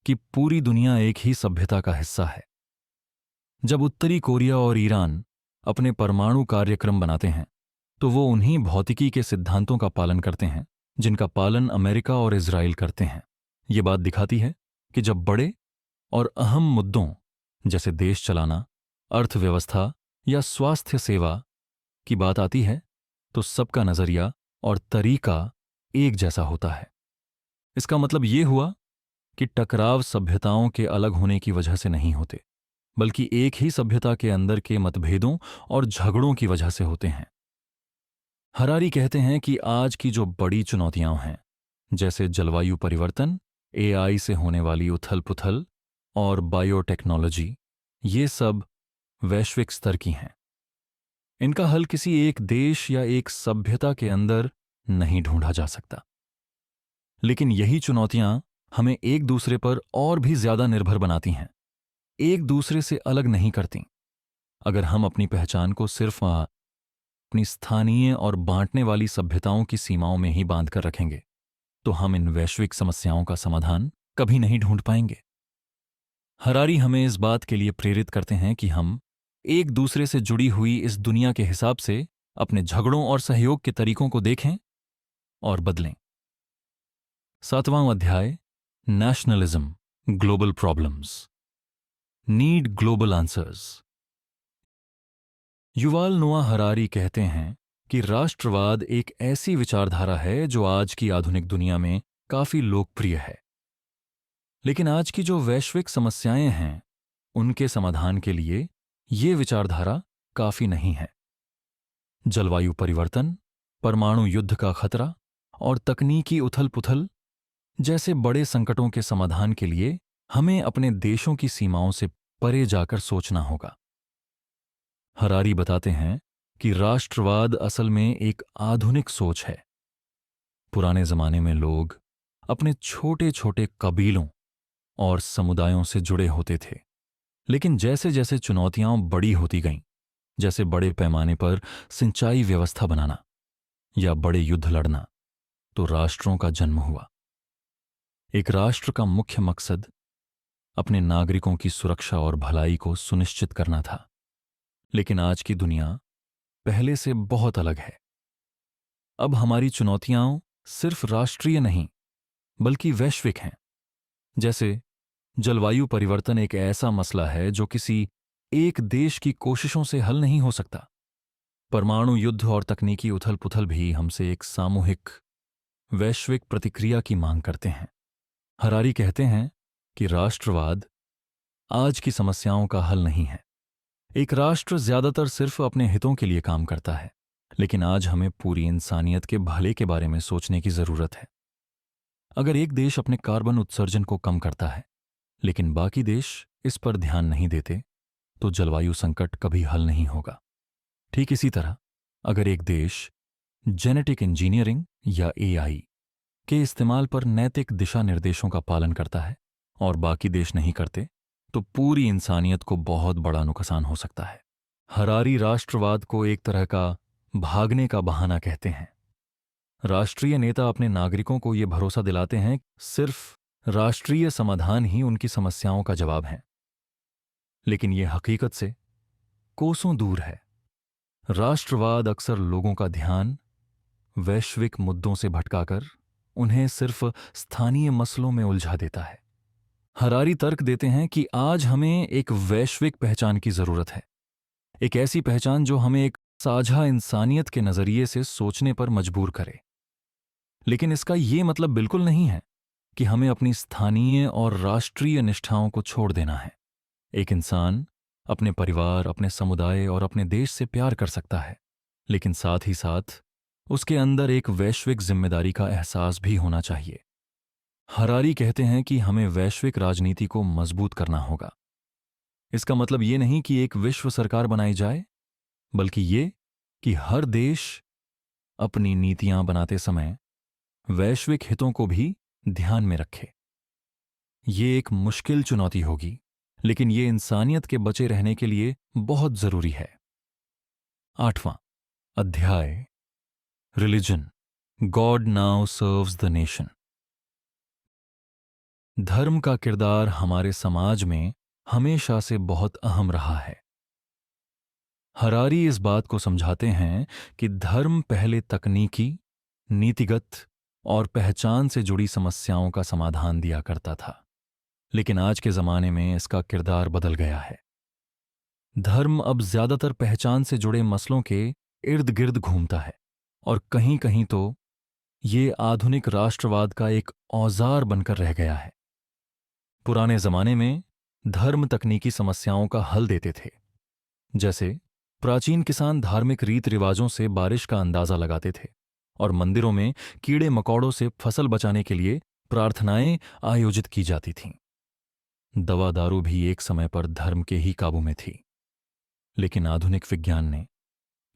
कि पूरी दुनिया एक ही सभ्यता का हिस्सा है। जब उत्तरी कोरिया और ईरान अपने परमाणु कार्यक्रम बनाते हैं तो वो उन्हीं भौतिकी के सिद्धांतों का पालन करते हैं जिनका पालन अमेरिका और इजराइल करते हैं। ये बात दिखाती है कि जब बड़े और अहम मुद्दों जैसे देश चलाना, अर्थव्यवस्था या स्वास्थ्य सेवा की बात आती है तो सबका नजरिया और तरीका एक जैसा होता है। इसका मतलब ये हुआ कि टकराव सभ्यताओं के अलग होने की वजह से नहीं होते, बल्कि एक ही सभ्यता के अंदर के मतभेदों और झगड़ों की वजह से होते हैं। हरारी कहते हैं कि आज की जो बड़ी चुनौतियां हैं, जैसे जलवायु परिवर्तन, एआई से होने वाली उथल पुथल और बायोटेक्नोलॉजी, ये सब वैश्विक स्तर की हैं। इनका हल किसी एक देश या एक सभ्यता के अंदर नहीं ढूंढा जा सकता। लेकिन यही चुनौतियां हमें एक दूसरे पर और भी ज्यादा निर्भर बनाती हैं, एक दूसरे से अलग नहीं करती। अगर हम अपनी पहचान को सिर्फ अपनी स्थानीय और बांटने वाली सभ्यताओं की सीमाओं में ही बांध कर रखेंगे तो हम इन वैश्विक समस्याओं का समाधान कभी नहीं ढूंढ पाएंगे। हरारी हमें इस बात के लिए प्रेरित करते हैं कि हम एक दूसरे से जुड़ी हुई इस दुनिया के हिसाब से अपने झगड़ों और सहयोग के तरीकों को देखें और बदलें। 7वां अध्याय, nationalism, global problems, need global answers. Yuval Noah Harari कहते हैं कि राष्ट्रवाद एक ऐसी विचारधारा है जो आज की आधुनिक दुनिया में काफी लोकप्रिय है, लेकिन आज की जो वैश्विक समस्याएं हैं उनके समाधान के लिए ये विचारधारा काफी नहीं है। जलवायु परिवर्तन, परमाणु युद्ध का खतरा और तकनीकी उथल पुथल जैसे बड़े संकटों के समाधान के लिए हमें अपने देशों की सीमाओं से परे जाकर सोचना होगा। हरारी बताते हैं कि राष्ट्रवाद असल में एक आधुनिक सोच है। पुराने जमाने में लोग अपने छोटे छोटे कबीलों और समुदायों से जुड़े होते थे, लेकिन जैसे जैसे चुनौतियां बड़ी होती गईं, जैसे बड़े पैमाने पर सिंचाई व्यवस्था बनाना या बड़े युद्ध लड़ना, तो राष्ट्रों का जन्म हुआ। एक राष्ट्र का मुख्य मकसद अपने नागरिकों की सुरक्षा और भलाई को सुनिश्चित करना था। लेकिन आज की दुनिया पहले से बहुत अलग है। अब हमारी चुनौतियां सिर्फ राष्ट्रीय नहीं बल्कि वैश्विक हैं। जैसे जलवायु परिवर्तन एक ऐसा मसला है जो किसी एक देश की कोशिशों से हल नहीं हो सकता। परमाणु युद्ध और तकनीकी उथल पुथल भी हमसे एक सामूहिक वैश्विक प्रतिक्रिया की मांग करते हैं। हरारी कहते हैं कि राष्ट्रवाद आज की समस्याओं का हल नहीं है। एक राष्ट्र ज्यादातर सिर्फ अपने हितों के लिए काम करता है, लेकिन आज हमें पूरी इंसानियत के भले के बारे में सोचने की जरूरत है। अगर एक देश अपने कार्बन उत्सर्जन को कम करता है लेकिन बाकी देश इस पर ध्यान नहीं देते तो जलवायु संकट कभी हल नहीं होगा। ठीक इसी तरह अगर एक देश जेनेटिक इंजीनियरिंग या एआई के इस्तेमाल पर नैतिक दिशा निर्देशों का पालन करता है और बाकी देश नहीं करते तो पूरी इंसानियत को बहुत बड़ा नुकसान हो सकता है। हरारी राष्ट्रवाद को एक तरह का भागने का बहाना कहते हैं। राष्ट्रीय नेता अपने नागरिकों को ये भरोसा दिलाते हैं सिर्फ राष्ट्रीय समाधान ही उनकी समस्याओं का जवाब है, लेकिन ये हकीकत से कोसों दूर है। राष्ट्रवाद अक्सर लोगों का ध्यान वैश्विक मुद्दों से भटकाकर उन्हें सिर्फ स्थानीय मसलों में उलझा देता है। हरारी तर्क देते हैं कि आज हमें एक वैश्विक पहचान की जरूरत है, एक ऐसी पहचान जो हमें एक साझा इंसानियत के नजरिए से सोचने पर मजबूर करे। लेकिन इसका ये मतलब बिल्कुल नहीं है कि हमें अपनी स्थानीय और राष्ट्रीय निष्ठाओं को छोड़ देना है। एक इंसान अपने परिवार, अपने समुदाय और अपने देश से प्यार कर सकता है, लेकिन साथ ही साथ उसके अंदर एक वैश्विक जिम्मेदारी का एहसास भी होना चाहिए। हरारी कहते हैं कि हमें वैश्विक राजनीति को मजबूत करना होगा। इसका मतलब ये नहीं कि एक विश्व सरकार बनाई जाए, बल्कि ये कि हर देश अपनी नीतियां बनाते समय वैश्विक हितों को भी ध्यान में रखे। ये एक मुश्किल चुनौती होगी, लेकिन ये इंसानियत के बचे रहने के लिए बहुत जरूरी है। 8वां अध्याय, religion, God now serves the nation. धर्म का किरदार हमारे समाज में हमेशा से बहुत अहम रहा है। हरारी इस बात को समझाते हैं कि धर्म पहले तकनीकी, नीतिगत और पहचान से जुड़ी समस्याओं का समाधान दिया करता था, लेकिन आज के जमाने में इसका किरदार बदल गया है। धर्म अब ज्यादातर पहचान से जुड़े मसलों के इर्द गिर्द घूमता है, और कहीं कहीं तो ये आधुनिक राष्ट्रवाद का एक औजार बनकर रह गया है। पुराने जमाने में धर्म तकनीकी समस्याओं का हल देते थे। जैसे प्राचीन किसान धार्मिक रीत रिवाजों से बारिश का अंदाजा लगाते थे, और मंदिरों में कीड़े मकोड़ों से फसल बचाने के लिए प्रार्थनाएं आयोजित की जाती थीं। दवा दारू भी एक समय पर धर्म के ही काबू में थी, लेकिन आधुनिक विज्ञान ने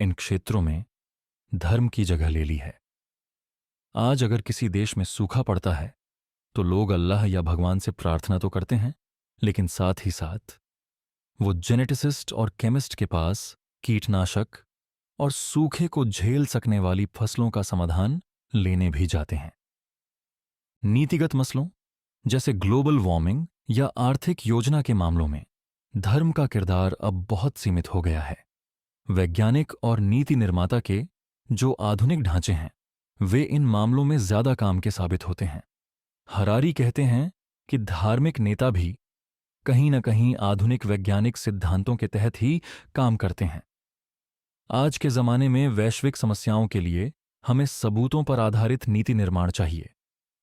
इन क्षेत्रों में धर्म की जगह ले ली है। आज अगर किसी देश में सूखा पड़ता है तो लोग अल्लाह या भगवान से प्रार्थना तो करते हैं, लेकिन साथ ही साथ वो जेनेटिसिस्ट और केमिस्ट के पास कीटनाशक और सूखे को झेल सकने वाली फसलों का समाधान लेने भी जाते हैं। नीतिगत मसलों जैसे ग्लोबल वार्मिंग या आर्थिक योजना के मामलों में धर्म का किरदार अब बहुत सीमित हो गया है। वैज्ञानिक और नीति निर्माता के जो आधुनिक ढांचे हैं, वे इन मामलों में ज्यादा काम के साबित होते हैं। हरारी कहते हैं कि धार्मिक नेता भी कहीं न कहीं आधुनिक वैज्ञानिक सिद्धांतों के तहत ही काम करते हैं। आज के जमाने में वैश्विक समस्याओं के लिए हमें सबूतों पर आधारित नीति निर्माण चाहिए,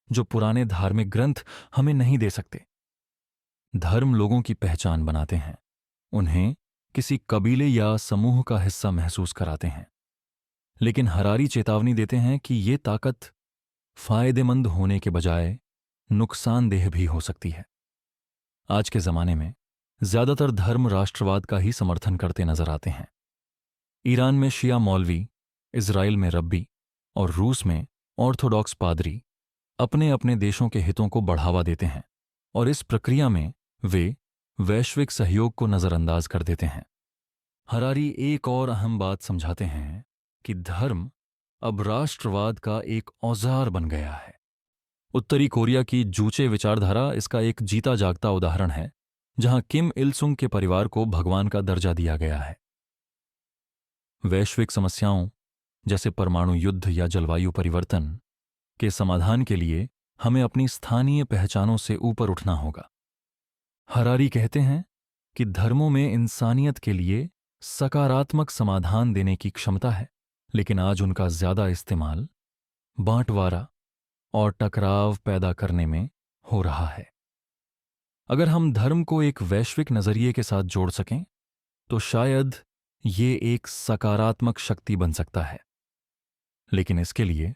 जो पुराने धार्मिक ग्रंथ हमें नहीं दे सकते। धर्म लोगों की पहचान बनाते हैं, उन्हें किसी कबीले या समूह का हिस्सा महसूस कराते हैं, लेकिन हरारी चेतावनी देते हैं कि ये ताकत फायदेमंद होने के बजाय नुकसानदेह भी हो सकती है। आज के जमाने में ज्यादातर धर्म राष्ट्रवाद का ही समर्थन करते नजर आते हैं। ईरान में शिया मौलवी, इजराइल में रब्बी और रूस में ऑर्थोडॉक्स पादरी अपने अपने देशों के हितों को बढ़ावा देते हैं, और इस प्रक्रिया में वे वैश्विक सहयोग को नजरअंदाज कर देते हैं। हरारी एक और अहम बात समझाते हैं कि धर्म अब राष्ट्रवाद का एक औजार बन गया है। उत्तरी कोरिया की जूचे विचारधारा इसका एक जीता जागता उदाहरण है, जहां किम इल सुंग के परिवार को भगवान का दर्जा दिया गया है। वैश्विक समस्याओं जैसे परमाणु युद्ध या जलवायु परिवर्तन के समाधान के लिए हमें अपनी स्थानीय पहचानों से ऊपर उठना होगा। हरारी कहते हैं कि धर्मों में इंसानियत के लिए सकारात्मक समाधान देने की क्षमता है, लेकिन आज उनका ज्यादा इस्तेमाल बांटवारा और टकराव पैदा करने में हो रहा है। अगर हम धर्म को एक वैश्विक नजरिए के साथ जोड़ सकें तो शायद ये एक सकारात्मक शक्ति बन सकता है, लेकिन इसके लिए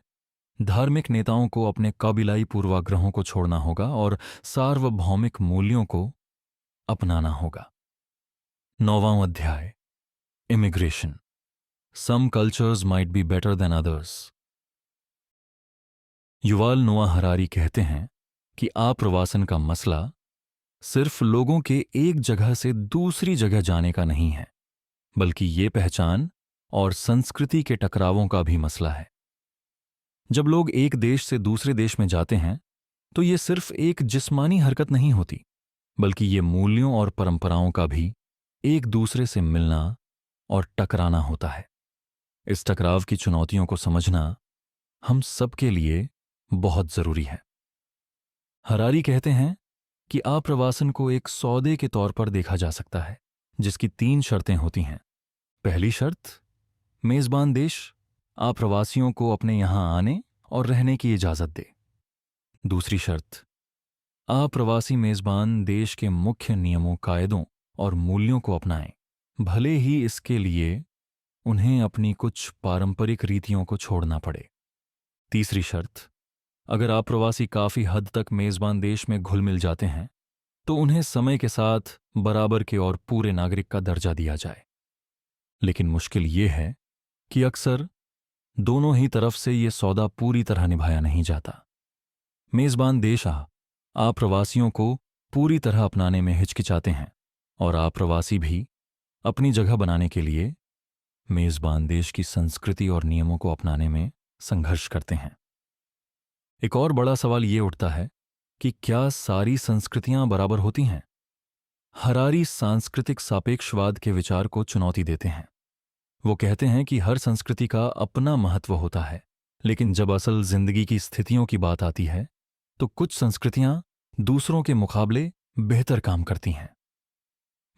धार्मिक नेताओं को अपने कबीलाई पूर्वाग्रहों को छोड़ना होगा और सार्वभौमिक मूल्यों को अपनाना होगा। 9वां अध्याय, immigration, some cultures might be better than others. Yuval Noah Harari कहते हैं कि आप्रवासन का मसला सिर्फ लोगों के एक जगह से दूसरी जगह जाने का नहीं है, बल्कि ये पहचान और संस्कृति के टकरावों का भी मसला है। जब लोग एक देश से दूसरे देश में जाते हैं तो ये सिर्फ एक जिस्मानी हरकत नहीं होती, बल्कि ये मूल्यों और परंपराओं का भी एक दूसरे से मिलना और टकराना होता है। इस टकराव की चुनौतियों को समझना हम सबके लिए बहुत जरूरी है। हरारी कहते हैं कि आप्रवासन को एक सौदे के तौर पर देखा जा सकता है, जिसकी 3 शर्तें होती हैं। पहली शर्त, मेजबान देश आप्रवासियों को अपने यहां आने और रहने की इजाजत दे। दूसरी शर्त, अप्रवासी मेजबान देश के मुख्य नियमों, कायदों और मूल्यों को अपनाएं, भले ही इसके लिए उन्हें अपनी कुछ पारंपरिक रीतियों को छोड़ना पड़े। तीसरी शर्त, अगर अप्रवासी काफी हद तक मेजबान देश में घुल मिल जाते हैं तो उन्हें समय के साथ बराबर के और पूरे नागरिक का दर्जा दिया जाए। लेकिन मुश्किल ये है कि अक्सर दोनों ही तरफ से ये सौदा पूरी तरह निभाया नहीं जाता। मेजबान देश अप्रवासियों को पूरी तरह अपनाने में हिचकिचाते हैं और अप्रवासी भी अपनी जगह बनाने के लिए मेजबान देश की संस्कृति और नियमों को अपनाने में संघर्ष करते हैं। एक और बड़ा सवाल ये उठता है कि क्या सारी संस्कृतियां बराबर होती हैं? हरारी सांस्कृतिक सापेक्षवाद के विचार को चुनौती देते हैं। वो कहते हैं कि हर संस्कृति का अपना महत्व होता है, लेकिन जब असल जिंदगी की स्थितियों की बात आती है तो कुछ संस्कृतियां दूसरों के मुकाबले बेहतर काम करती हैं।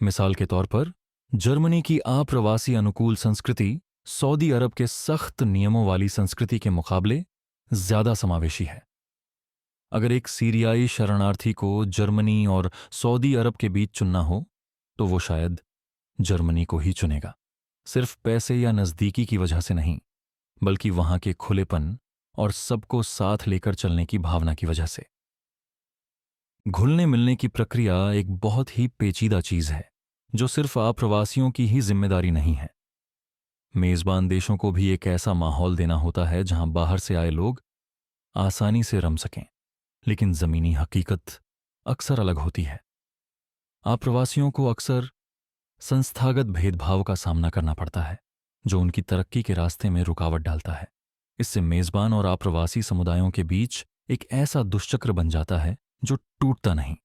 मिसाल के तौर पर जर्मनी की अप्रवासी अनुकूल संस्कृति सऊदी अरब के सख्त नियमों वाली संस्कृति के मुकाबले ज्यादा समावेशी है। अगर एक सीरियाई शरणार्थी को जर्मनी और सऊदी अरब के बीच चुनना हो तो वो शायद जर्मनी को ही चुनेगा, सिर्फ पैसे या नज़दीकी की वजह से नहीं, बल्कि वहां के खुलेपन और सबको साथ लेकर चलने की भावना की वजह से। घुलने मिलने की प्रक्रिया एक बहुत ही पेचीदा चीज है जो सिर्फ अप्रवासियों की ही जिम्मेदारी नहीं है। मेजबान देशों को भी एक ऐसा माहौल देना होता है जहां बाहर से आए लोग आसानी से रम सकें, लेकिन जमीनी हकीकत अक्सर अलग होती है। अप्रवासियों को अक्सर संस्थागत भेदभाव का सामना करना पड़ता है जो उनकी तरक्की के रास्ते में रुकावट डालता है। इससे मेजबान और अप्रवासी समुदायों के बीच एक ऐसा दुष्चक्र बन जाता है जो टूटता नहीं।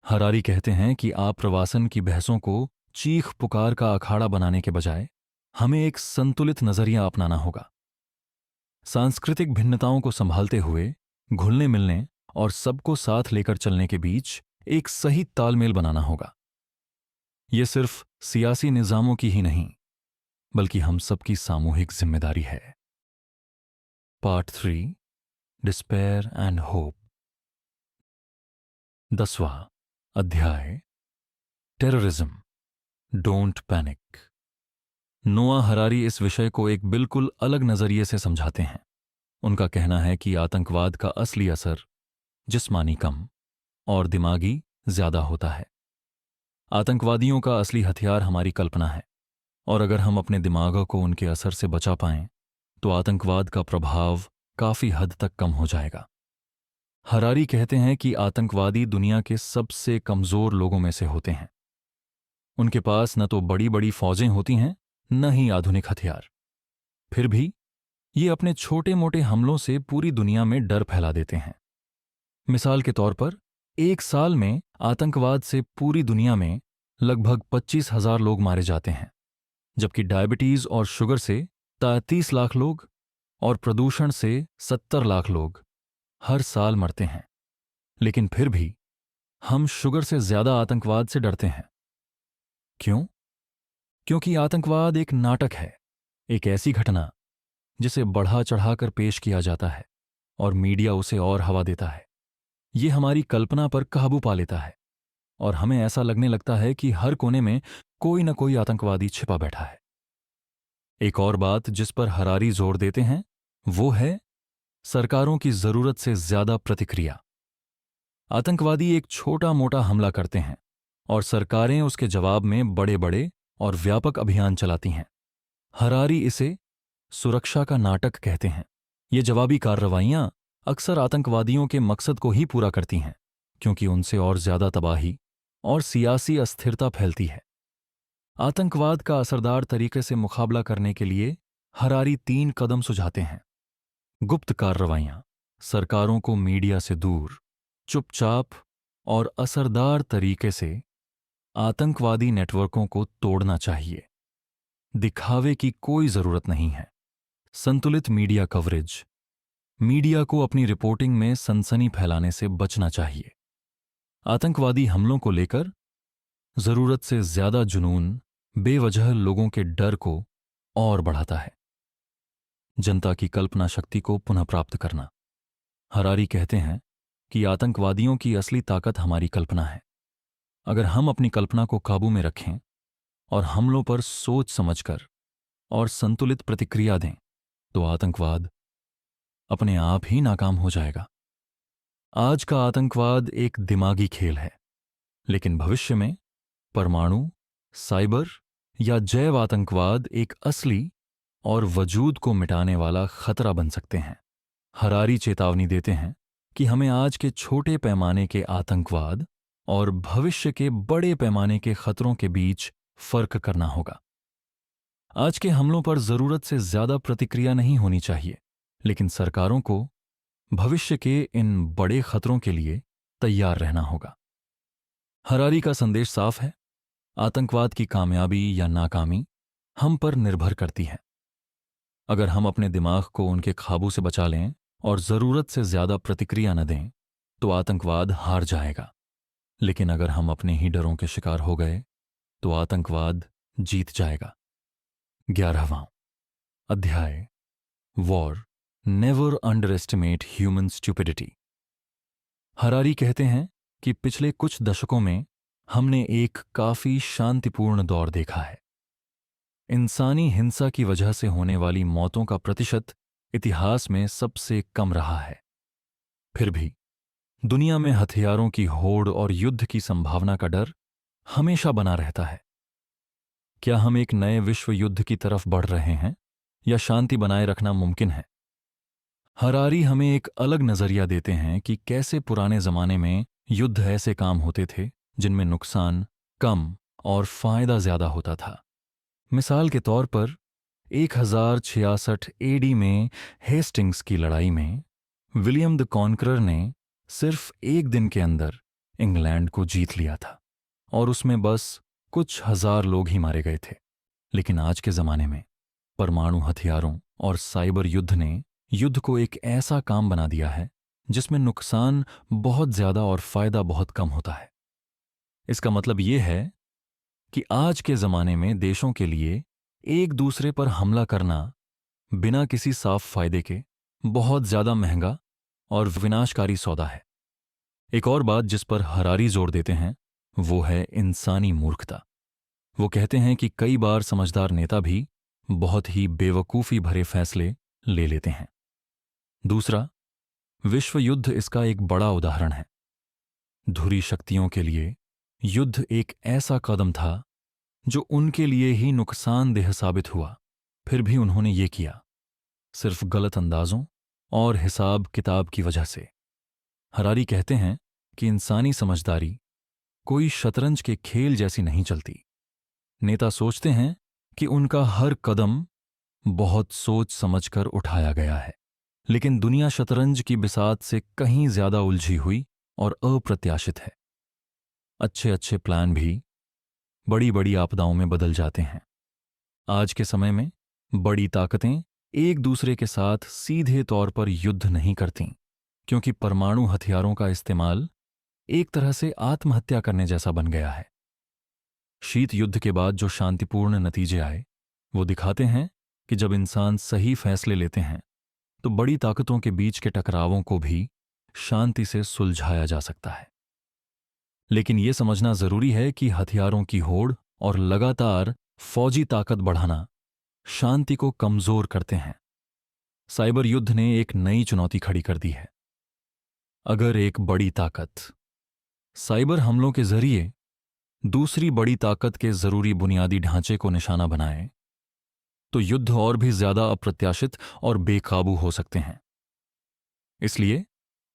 हरारी कहते हैं कि अप्रवासन की बहसों को चीख पुकार का अखाड़ा बनाने के बजाय हमें एक संतुलित नजरिया अपनाना होगा। सांस्कृतिक भिन्नताओं को संभालते हुए घुलने मिलने और सबको साथ लेकर चलने के बीच एक सही तालमेल बनाना होगा। यह सिर्फ सियासी निजामों की ही नहीं, बल्कि हम सबकी सामूहिक जिम्मेदारी है। Part 3, despair and hope. 10वां अध्याय, terrorism, don't panic. Noah Harari इस विषय को एक बिल्कुल अलग नजरिए से समझाते हैं। उनका कहना है कि आतंकवाद का असली असर जिस्मानी कम और दिमागी ज्यादा होता है। आतंकवादियों का असली हथियार हमारी कल्पना है, और अगर हम अपने दिमागों को उनके असर से बचा पाएं तो आतंकवाद का प्रभाव काफी हद तक कम हो जाएगा। हरारी कहते हैं कि आतंकवादी दुनिया के सबसे कमजोर लोगों में से होते हैं। उनके पास न तो बड़ी बड़ी फौजें होती हैं, न ही आधुनिक हथियार। फिर भी ये अपने छोटे मोटे हमलों से पूरी दुनिया में डर फैला देते हैं। मिसाल के तौर पर एक साल में आतंकवाद से पूरी दुनिया में लगभग 25,000 लोग मारे जाते हैं, जबकि डायबिटीज और शुगर से 33 लाख लोग और प्रदूषण से 70 लाख लोग हर साल मरते हैं। लेकिन फिर भी हम शुगर से ज्यादा आतंकवाद से डरते हैं। क्यों? क्योंकि आतंकवाद एक नाटक है, एक ऐसी घटना जिसे बढ़ा चढ़ाकर पेश किया जाता है और मीडिया उसे और हवा देता है। ये हमारी कल्पना पर काबू पा लेता है और हमें ऐसा लगने लगता है कि हर कोने में कोई न कोई आतंकवादी छिपा बैठा है। एक और बात जिस पर हरारी जोर देते हैं वो है सरकारों की जरूरत से ज्यादा प्रतिक्रिया। आतंकवादी एक छोटा मोटा हमला करते हैं और सरकारें उसके जवाब में बड़े बड़े और व्यापक अभियान चलाती हैं। हरारी इसे सुरक्षा का नाटक कहते हैं। ये जवाबी कार्रवाइयां अक्सर आतंकवादियों के मकसद को ही पूरा करती हैं, क्योंकि उनसे और ज्यादा तबाही और सियासी अस्थिरता फैलती है। आतंकवाद का असरदार तरीके से मुकाबला करने के लिए हरारी 3 कदम सुझाते हैं। गुप्त कार्रवाइयां, सरकारों को मीडिया से दूर, चुपचाप और असरदार तरीके से आतंकवादी नेटवर्कों को तोड़ना चाहिए। दिखावे की कोई जरूरत नहीं है। संतुलित मीडिया कवरेज, मीडिया को अपनी रिपोर्टिंग में सनसनी फैलाने से बचना चाहिए। आतंकवादी हमलों को लेकर जरूरत से ज्यादा जुनून बेवजह लोगों के डर को और बढ़ाता है। जनता की कल्पना शक्ति को पुनः प्राप्त करना। हरारी कहते हैं कि आतंकवादियों की असली ताकत हमारी कल्पना है। अगर हम अपनी कल्पना को काबू में रखें और हमलों पर सोच समझकर और संतुलित प्रतिक्रिया दें, तो आतंकवाद अपने आप ही नाकाम हो जाएगा। आज का आतंकवाद एक दिमागी खेल है, लेकिन भविष्य में परमाणु, साइबर या जैव आतंकवाद एक असली और वजूद को मिटाने वाला खतरा बन सकते हैं। हरारी चेतावनी देते हैं कि हमें आज के छोटे पैमाने के आतंकवाद और भविष्य के बड़े पैमाने के खतरों के बीच फर्क करना होगा। आज के हमलों पर जरूरत से ज्यादा प्रतिक्रिया नहीं होनी चाहिए, लेकिन सरकारों को भविष्य के इन बड़े खतरों के लिए तैयार रहना होगा। हरारी का संदेश साफ है, आतंकवाद की कामयाबी या नाकामी हम पर निर्भर करती है। अगर हम अपने दिमाग को उनके काबू से बचा लें और जरूरत से ज्यादा प्रतिक्रिया न दें, तो आतंकवाद हार जाएगा। लेकिन अगर हम अपने ही डरों के शिकार हो गए, तो आतंकवाद जीत जाएगा। 11वां अध्याय, war never underestimate human stupidity. Harari कहते हैं कि पिछले कुछ दशकों में हमने एक काफी शांतिपूर्ण दौर देखा है। इंसानी हिंसा की वजह से होने वाली मौतों का प्रतिशत इतिहास में सबसे कम रहा है। फिर भी दुनिया में हथियारों की होड़ और युद्ध की संभावना का डर हमेशा बना रहता है। क्या हम एक नए विश्व युद्ध की तरफ बढ़ रहे हैं या शांति बनाए रखना मुमकिन है? हरारी हमें एक अलग नजरिया देते हैं कि कैसे पुराने जमाने में युद्ध ऐसे काम होते थे जिनमें नुकसान कम और फायदा ज्यादा होता था। मिसाल के तौर पर 1066 एडी में हेस्टिंग्स की लड़ाई में विलियम द कॉन्करर ने सिर्फ एक दिन के अंदर इंग्लैंड को जीत लिया था और उसमें बस कुछ हजार लोग ही मारे गए थे। लेकिन आज के जमाने में परमाणु हथियारों और साइबर युद्ध ने युद्ध को एक ऐसा काम बना दिया है जिसमें नुकसान बहुत ज्यादा और फायदा बहुत कम होता है। इसका मतलब यह है कि आज के जमाने में देशों के लिए एक दूसरे पर हमला करना बिना किसी साफ फायदे के बहुत ज्यादा महंगा और विनाशकारी सौदा है। एक और बात जिस पर हरारी जोर देते हैं वो है इंसानी मूर्खता। वो कहते हैं कि कई बार समझदार नेता भी बहुत ही बेवकूफी भरे फैसले ले लेते हैं। दूसरा, विश्व युद्ध इसका एक बड़ा उदाहरण है। धुरी शक्तियों के लिए युद्ध एक ऐसा कदम था जो उनके लिए ही नुकसानदेह साबित हुआ, फिर भी उन्होंने ये किया, सिर्फ गलत अंदाजों और हिसाब किताब की वजह से। हरारी कहते हैं कि इंसानी समझदारी कोई शतरंज के खेल जैसी नहीं चलती। नेता सोचते हैं कि उनका हर कदम बहुत सोच समझकर उठाया गया है, लेकिन दुनिया शतरंज की बिसात से कहीं ज्यादा उलझी हुई और अप्रत्याशित है। अच्छे अच्छे प्लान भी बड़ी बड़ी आपदाओं में बदल जाते हैं। आज के समय में बड़ी ताकतें एक दूसरे के साथ सीधे तौर पर युद्ध नहीं करती, क्योंकि परमाणु हथियारों का इस्तेमाल एक तरह से आत्महत्या करने जैसा बन गया है। शीत युद्ध के बाद जो शांतिपूर्ण नतीजे आए वो दिखाते हैं कि जब इंसान सही फैसले लेते हैं तो बड़ी ताकतों के बीच के टकरावों को भी शांति से सुलझाया जा सकता है। लेकिन यह समझना जरूरी है कि हथियारों की होड़ और लगातार फौजी ताकत बढ़ाना शांति को कमजोर करते हैं। साइबर युद्ध ने एक नई चुनौती खड़ी कर दी है। अगर एक बड़ी ताकत साइबर हमलों के जरिए दूसरी बड़ी ताकत के जरूरी बुनियादी ढांचे को निशाना बनाए, तो युद्ध और भी ज्यादा अप्रत्याशित और बेकाबू हो सकते हैं। इसलिए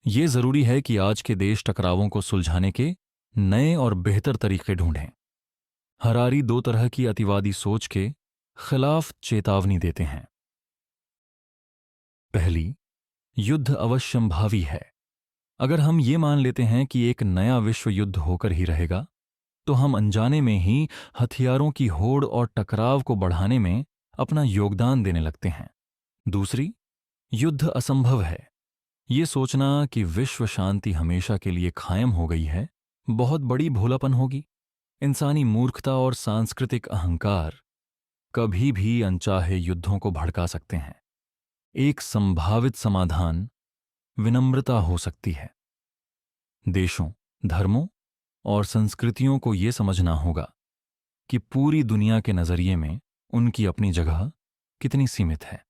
यह जरूरी है कि आज के देश टकरावों को सुलझाने के नए और बेहतर तरीके ढूंढें। हरारी दो तरह की अतिवादी सोच के खिलाफ चेतावनी देते हैं। पहली, युद्ध अवश्यंभावी है। अगर हम ये मान लेते हैं कि एक नया विश्व युद्ध होकर ही रहेगा, तो हम अनजाने में ही हथियारों की होड़ और टकराव को बढ़ाने में अपना योगदान देने लगते हैं। दूसरी, युद्ध असंभव है। ये सोचना कि विश्व शांति हमेशा के लिए कायम हो गई है बहुत बड़ी भोलापन होगी। इंसानी मूर्खता और सांस्कृतिक अहंकार कभी भी अनचाहे युद्धों को भड़का सकते हैं। एक संभावित समाधान विनम्रता हो सकती है। देशों, धर्मों और संस्कृतियों को ये समझना होगा कि पूरी दुनिया के नजरिए में उनकी अपनी जगह कितनी सीमित है।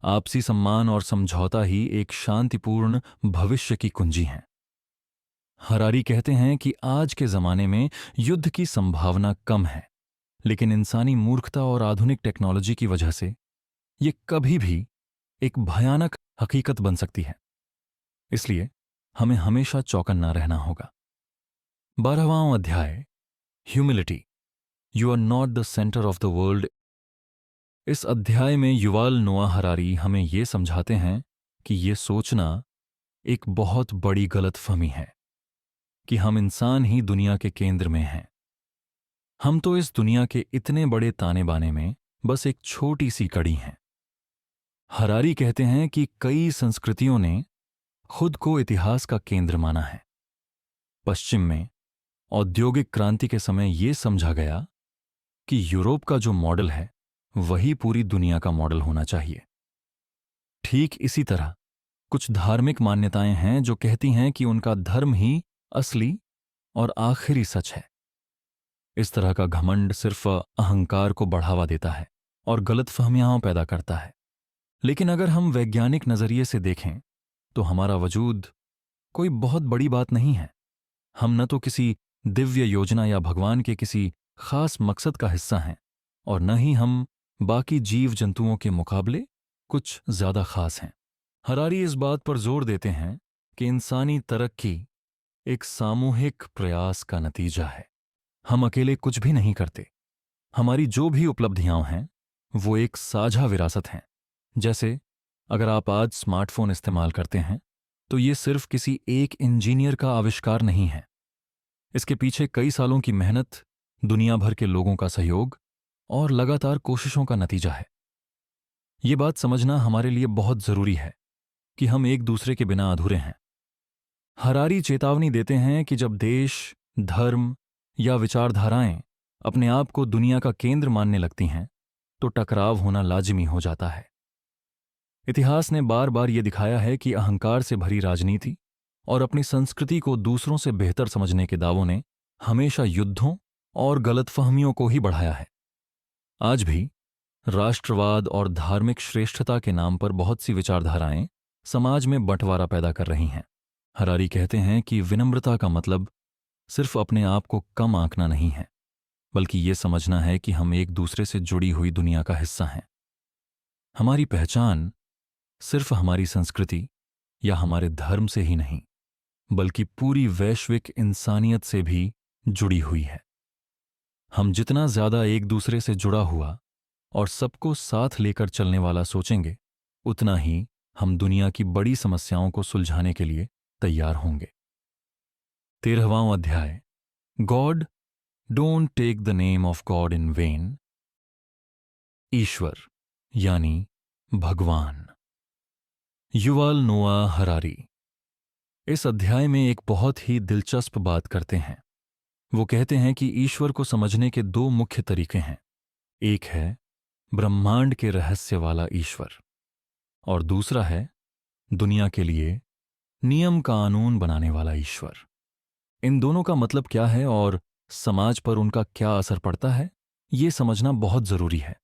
आपसी सम्मान और समझौता ही एक शांतिपूर्ण भविष्य की कुंजी हैं। हरारी कहते हैं कि आज के जमाने में युद्ध की संभावना कम है, लेकिन इंसानी मूर्खता और आधुनिक टेक्नोलॉजी की वजह से ये कभी भी एक भयानक हकीकत बन सकती है। इसलिए हमें हमेशा चौकन्ना रहना होगा। 12वां अध्याय, humility, you are not the centre of the world. इस अध्याय में युवाल नोआ हरारी हमें यह समझाते हैं कि यह सोचना एक बहुत बड़ी गलतफहमी है कि हम इंसान ही दुनिया के केंद्र में हैं। हम तो इस दुनिया के इतने बड़े ताने बाने में बस एक छोटी सी कड़ी हैं। हरारी कहते हैं कि कई संस्कृतियों ने खुद को इतिहास का केंद्र माना है। पश्चिम में औद्योगिक क्रांति के समय यह समझा गया कि यूरोप का जो मॉडल है वही पूरी दुनिया का मॉडल होना चाहिए। ठीक इसी तरह कुछ धार्मिक मान्यताएं हैं जो कहती हैं कि उनका धर्म ही असली और आखिरी सच है। इस तरह का घमंड सिर्फ अहंकार को बढ़ावा देता है और गलतफहमियां पैदा करता है। लेकिन अगर हम वैज्ञानिक नजरिए से देखें तो हमारा वजूद कोई बहुत बड़ी बात नहीं है। हम न तो किसी दिव्य योजना या भगवान के किसी खास मकसद का हिस्सा हैं और न ही हम बाकी जीव जंतुओं के मुकाबले कुछ ज्यादा खास हैं। हरारी इस बात पर जोर देते हैं कि इंसानी तरक्की एक सामूहिक प्रयास का नतीजा है। हम अकेले कुछ भी नहीं करते। हमारी जो भी उपलब्धियां हैं वो एक साझा विरासत हैं। जैसे अगर आप आज स्मार्टफोन इस्तेमाल करते हैं तो ये सिर्फ किसी एक इंजीनियर का आविष्कार नहीं है। इसके पीछे कई सालों की मेहनत, दुनिया भर के लोगों का सहयोग और लगातार कोशिशों का नतीजा है। ये बात समझना हमारे लिए बहुत जरूरी है कि हम एक दूसरे के बिना अधूरे हैं। हरारी चेतावनी देते हैं कि जब देश, धर्म या विचारधाराएं अपने आप को दुनिया का केंद्र मानने लगती हैं तो टकराव होना लाजिमी हो जाता है। इतिहास ने बार बार यह दिखाया है कि अहंकार से भरी राजनीति और अपनी संस्कृति को दूसरों से बेहतर समझने के दावों ने हमेशा युद्धों और गलतफहमियों को ही बढ़ाया है। आज भी राष्ट्रवाद और धार्मिक श्रेष्ठता के नाम पर बहुत सी विचारधाराएं समाज में बंटवारा पैदा कर रही हैं। हरारी कहते हैं कि विनम्रता का मतलब सिर्फ अपने आप को कम आंकना नहीं है, बल्कि ये समझना है कि हम एक दूसरे से जुड़ी हुई दुनिया का हिस्सा हैं। हमारी पहचान सिर्फ हमारी संस्कृति या हमारे धर्म से ही नहीं, बल्कि पूरी वैश्विक इंसानियत से भी जुड़ी हुई है। हम जितना ज्यादा एक दूसरे से जुड़ा हुआ और सबको साथ लेकर चलने वाला सोचेंगे, उतना ही हम दुनिया की बड़ी समस्याओं को सुलझाने के लिए तैयार होंगे। 13वां अध्याय, God, don't take the name of God in vain. ईश्वर यानी भगवान। युवाल नोआ हरारी इस अध्याय में एक बहुत ही दिलचस्प बात करते हैं। वो कहते हैं कि ईश्वर को समझने के दो मुख्य तरीके हैं। एक है ब्रह्मांड के रहस्य वाला ईश्वर और दूसरा है दुनिया के लिए नियम कानून बनाने वाला ईश्वर। इन दोनों का मतलब क्या है और समाज पर उनका क्या असर पड़ता है, ये समझना बहुत जरूरी है।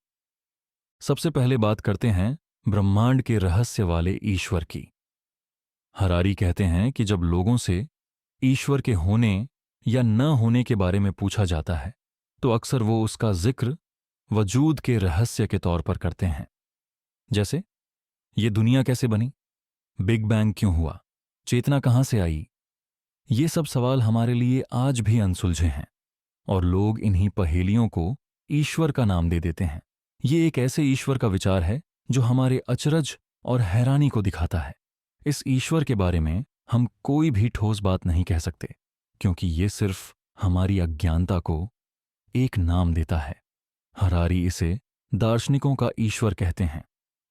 सबसे पहले बात करते हैं ब्रह्मांड के रहस्य वाले ईश्वर की। हरारी कहते हैं कि जब लोगों से ईश्वर के होने या न होने के बारे में पूछा जाता है तो अक्सर वो उसका जिक्र वजूद के रहस्य के तौर पर करते हैं। जैसे ये दुनिया कैसे बनी, बिग बैंग क्यों हुआ, चेतना कहां से आई। ये सब सवाल हमारे लिए आज भी अनसुलझे हैं और लोग इन्हीं पहेलियों को ईश्वर का नाम दे देते हैं। ये एक ऐसे ईश्वर का विचार है जो हमारे अचरज और हैरानी को दिखाता है। इस ईश्वर के बारे में हम कोई भी ठोस बात नहीं कह सकते, क्योंकि ये सिर्फ हमारी अज्ञानता को एक नाम देता है। हरारी इसे दार्शनिकों का ईश्वर कहते हैं।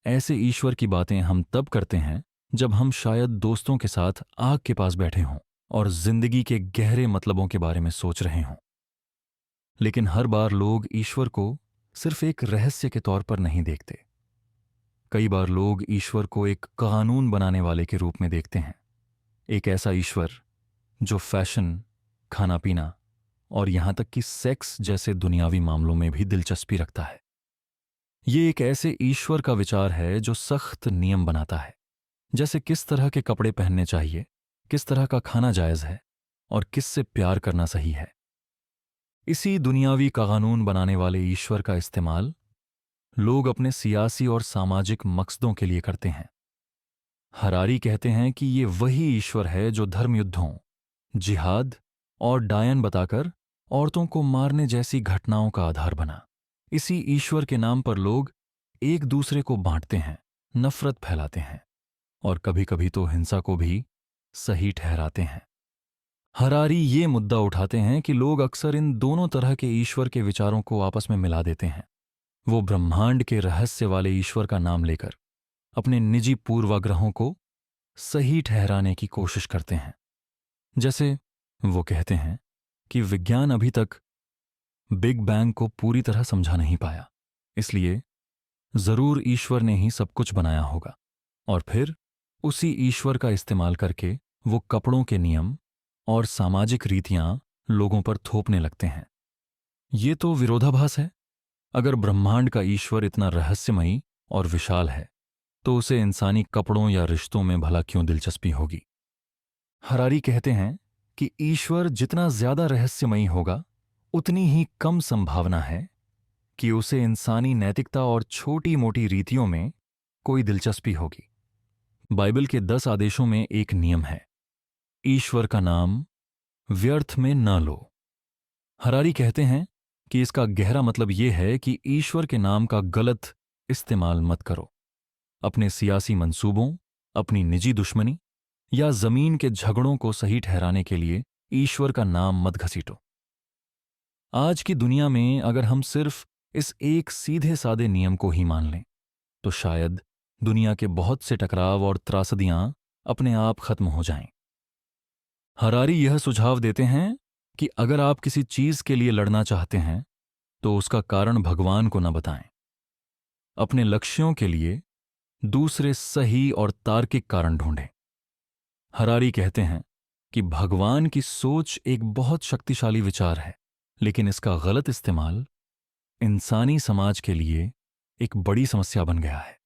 ऐसे ईश्वर की बातें हम तब करते हैं जब हम शायद दोस्तों के साथ आग के पास बैठे हों और जिंदगी के गहरे मतलबों के बारे में सोच रहे हों। लेकिन हर बार लोग ईश्वर को सिर्फ एक रहस्य के तौर पर नहीं देखते। कई बार लोग ईश्वर को एक कानून बनाने वाले के रूप में देखते हैं। एक ऐसा ईश्वर जो फैशन, खाना पीना और यहां तक कि सेक्स जैसे दुनियावी मामलों में भी दिलचस्पी रखता है। ये एक ऐसे ईश्वर का विचार है जो सख्त नियम बनाता है, जैसे किस तरह के कपड़े पहनने चाहिए, किस तरह का खाना जायज है और किससे प्यार करना सही है। इसी दुनियावी कानून बनाने वाले ईश्वर का इस्तेमाल लोग अपने सियासी और सामाजिक मकसदों के लिए करते हैं। हरारी कहते हैं कि ये वही ईश्वर है जो धर्मयुद्धों, जिहाद और डायन बताकर औरतों को मारने जैसी घटनाओं का आधार बना। इसी ईश्वर के नाम पर लोग एक दूसरे को बांटते हैं, नफरत फैलाते हैं और कभी-कभी तो हिंसा को भी सही ठहराते हैं। हरारी ये मुद्दा उठाते हैं कि लोग अक्सर इन दोनों तरह के ईश्वर के विचारों को आपस में मिला देते हैं। वो ब्रह्मांड के रहस्य वाले ईश्वर का नाम लेकर अपने निजी पूर्वाग्रहों को सही ठहराने की कोशिश करते हैं। जैसे वो कहते हैं कि विज्ञान अभी तक बिग बैंग को पूरी तरह समझा नहीं पाया, इसलिए जरूर ईश्वर ने ही सब कुछ बनाया होगा। और फिर उसी ईश्वर का इस्तेमाल करके वो कपड़ों के नियम और सामाजिक रीतियां लोगों पर थोपने लगते हैं। ये तो विरोधाभास है। अगर ब्रह्मांड का ईश्वर इतना रहस्यमयी और विशाल है, तो उसे इंसानी कपड़ों या रिश्तों में भला क्यों दिलचस्पी होगी? हरारी कहते हैं कि ईश्वर जितना ज्यादा रहस्यमयी होगा, उतनी ही कम संभावना है कि उसे इंसानी नैतिकता और छोटी मोटी रीतियों में कोई दिलचस्पी होगी। बाइबल के 10 आदेशों में एक नियम है, ईश्वर का नाम व्यर्थ में न लो। हरारी कहते हैं कि इसका गहरा मतलब यह है कि ईश्वर के नाम का गलत इस्तेमाल मत करो। अपने सियासी मंसूबों, अपनी निजी दुश्मनी या जमीन के झगड़ों को सही ठहराने के लिए ईश्वर का नाम मत घसीटो। आज की दुनिया में अगर हम सिर्फ इस एक सीधे सादे नियम को ही मान लें, तो शायद दुनिया के बहुत से टकराव और त्रासदियां अपने आप खत्म हो जाएं। हरारी यह सुझाव देते हैं कि अगर आप किसी चीज के लिए लड़ना चाहते हैं, तो उसका कारण भगवान को न बताएं। अपने लक्ष्यों के लिए दूसरे सही और तार्किक कारण ढूंढें। हरारी कहते हैं कि भगवान की सोच एक बहुत शक्तिशाली विचार है, लेकिन इसका गलत इस्तेमाल इंसानी समाज के लिए एक बड़ी समस्या बन गया है।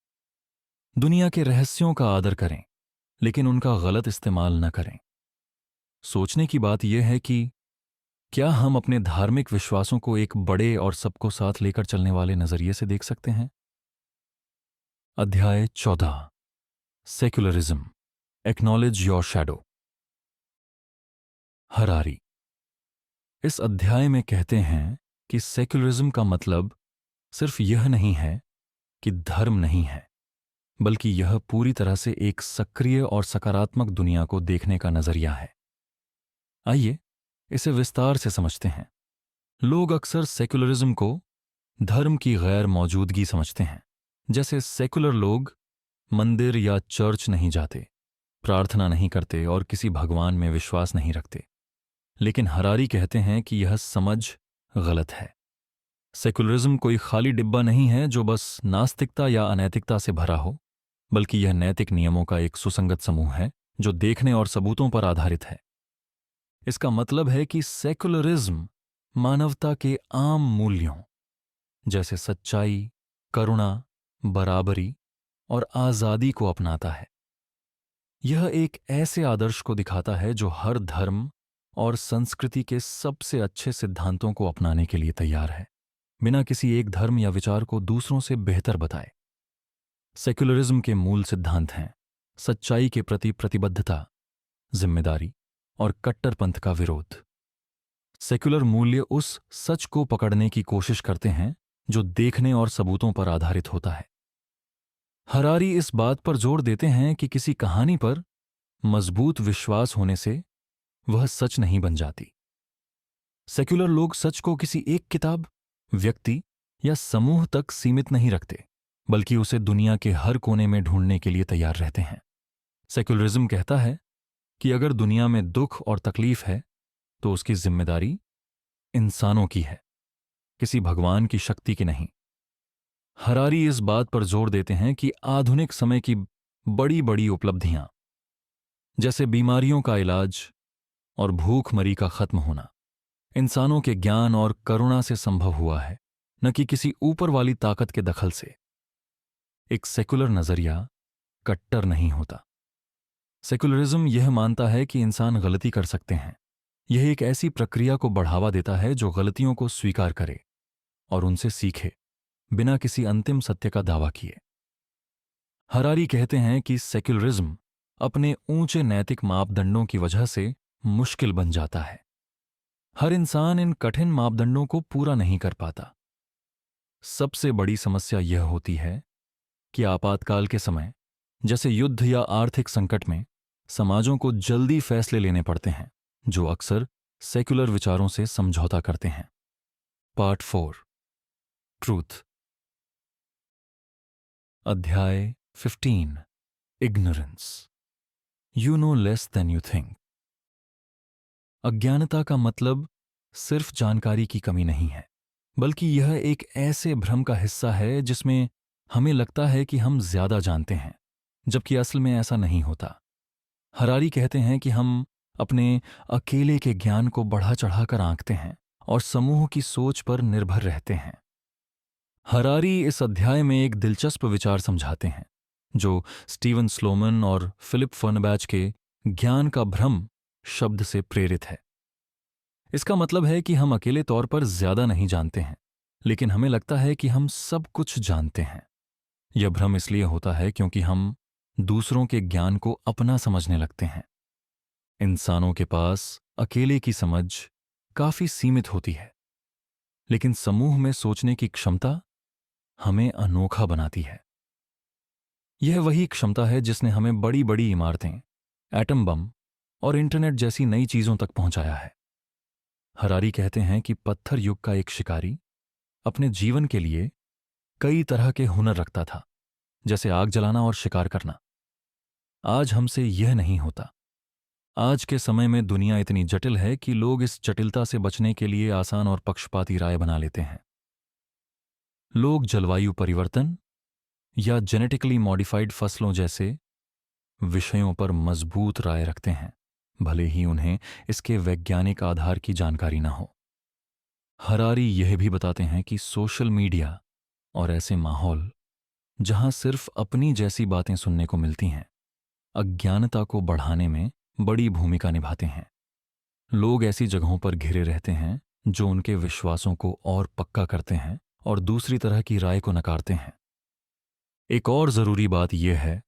दुनिया के रहस्यों का आदर करें, लेकिन उनका गलत इस्तेमाल न करें। सोचने की बात यह है कि क्या हम अपने धार्मिक विश्वासों को एक बड़े और सबको साथ लेकर चलने वाले नजरिए से देख सकते हैं? अध्याय 14, secularism, acknowledge your shadow. Harari इस अध्याय में कहते हैं कि सेक्युलरिज्म का मतलब सिर्फ यह नहीं है कि धर्म नहीं है, बल्कि यह पूरी तरह से एक सक्रिय और सकारात्मक दुनिया को देखने का नजरिया है। आइए इसे विस्तार से समझते हैं। लोग अक्सर सेक्युलरिज्म को धर्म की गैर मौजूदगी समझते हैं। जैसे सेक्युलर लोग मंदिर या चर्च नहीं जाते, प्रार्थना नहीं करते और किसी भगवान में विश्वास नहीं रखते। लेकिन हरारी कहते हैं कि यह समझ गलत है। सेक्युलरिज्म कोई खाली डिब्बा नहीं है जो बस नास्तिकता या अनैतिकता से भरा हो, बल्कि यह नैतिक नियमों का एक सुसंगत समूह है जो देखने और सबूतों पर आधारित है। इसका मतलब है कि सेक्युलरिज्म मानवता के आम मूल्यों जैसे सच्चाई, करुणा, बराबरी और आजादी को अपनाता है। यह एक ऐसे आदर्श को दिखाता है जो हर धर्म और संस्कृति के सबसे अच्छे सिद्धांतों को अपनाने के लिए तैयार है, बिना किसी एक धर्म या विचार को दूसरों से बेहतर बताए। सेक्युलरिज्म के मूल सिद्धांत हैं सच्चाई के प्रति प्रतिबद्धता, जिम्मेदारी और कट्टरपंथ का विरोध। सेक्युलर मूल्य उस सच को पकड़ने की कोशिश करते हैं जो देखने और सबूतों पर आधारित होता है। हरारी इस बात पर जोर देते हैं कि किसी कहानी पर मजबूत विश्वास होने से वह सच नहीं बन जाती। सेक्युलर लोग सच को किसी एक किताब, व्यक्ति या समूह तक सीमित नहीं रखते, बल्कि उसे दुनिया के हर कोने में ढूंढने के लिए तैयार रहते हैं। सेक्युलरिज्म कहता है कि अगर दुनिया में दुख और तकलीफ है, तो उसकी जिम्मेदारी इंसानों की है, किसी भगवान की शक्ति की नहीं। हरारी इस बात पर जोर देते हैं कि आधुनिक समय की बड़ी बड़ी उपलब्धियां, जैसे बीमारियों का इलाज, और भूखमरी का खत्म होना इंसानों के ज्ञान और करुणा से संभव हुआ है, न कि किसी ऊपर वाली ताकत के दखल से। एक सेकुलर नजरिया कट्टर नहीं होता। सेकुलरिज्म यह मानता है कि इंसान गलती कर सकते हैं। यह एक ऐसी प्रक्रिया को बढ़ावा देता है जो गलतियों को स्वीकार करे और उनसे सीखे, बिना किसी अंतिम सत्य का दावा किए। हरारी कहते हैं कि सेक्युलरिज्म अपने ऊंचे नैतिक मापदंडों की वजह से मुश्किल बन जाता है। हर इंसान इन कठिन मापदंडों को पूरा नहीं कर पाता। सबसे बड़ी समस्या यह होती है कि आपातकाल के समय, जैसे युद्ध या आर्थिक संकट में, समाजों को जल्दी फैसले लेने पड़ते हैं जो अक्सर सेक्युलर विचारों से समझौता करते हैं। Part 4, truth. अध्याय 15, ignorance. You know less than you think. अज्ञानता का मतलब सिर्फ जानकारी की कमी नहीं है, बल्कि यह एक ऐसे भ्रम का हिस्सा है जिसमें हमें लगता है कि हम ज्यादा जानते हैं, जबकि असल में ऐसा नहीं होता। हरारी कहते हैं कि हम अपने अकेले के ज्ञान को बढ़ा चढ़ाकर आंकते हैं और समूह की सोच पर निर्भर रहते हैं। हरारी इस अध्याय में एक दिलचस्प विचार समझाते हैं जो स्टीवन स्लोमन और फिलिप फर्नबैच के ज्ञान का भ्रम शब्द से प्रेरित है। इसका मतलब है कि हम अकेले तौर पर ज्यादा नहीं जानते हैं, लेकिन हमें लगता है कि हम सब कुछ जानते हैं। यह भ्रम इसलिए होता है क्योंकि हम दूसरों के ज्ञान को अपना समझने लगते हैं। इंसानों के पास अकेले की समझ काफी सीमित होती है, लेकिन समूह में सोचने की क्षमता हमें अनोखा बनाती है। यह वही क्षमता है जिसने हमें बड़ी बड़ी इमारतें, एटम बम और इंटरनेट जैसी नई चीजों तक पहुंचाया है। हरारी कहते हैं कि पत्थर युग का एक शिकारी अपने जीवन के लिए कई तरह के हुनर रखता था, जैसे आग जलाना और शिकार करना। आज हमसे यह नहीं होता। आज के समय में दुनिया इतनी जटिल है कि लोग इस जटिलता से बचने के लिए आसान और पक्षपाती राय बना लेते हैं। लोग जलवायु परिवर्तन या जेनेटिकली मॉडिफाइड फसलों जैसे विषयों पर मजबूत राय रखते हैं, भले ही उन्हें इसके वैज्ञानिक आधार की जानकारी न हो। हरारी यह भी बताते हैं कि सोशल मीडिया और ऐसे माहौल जहां सिर्फ अपनी जैसी बातें सुनने को मिलती हैं, अज्ञानता को बढ़ाने में बड़ी भूमिका निभाते हैं। लोग ऐसी जगहों पर घिरे रहते हैं जो उनके विश्वासों को और पक्का करते हैं और दूसरी तरह की राय को नकारते हैं। एक और जरूरी बात यह है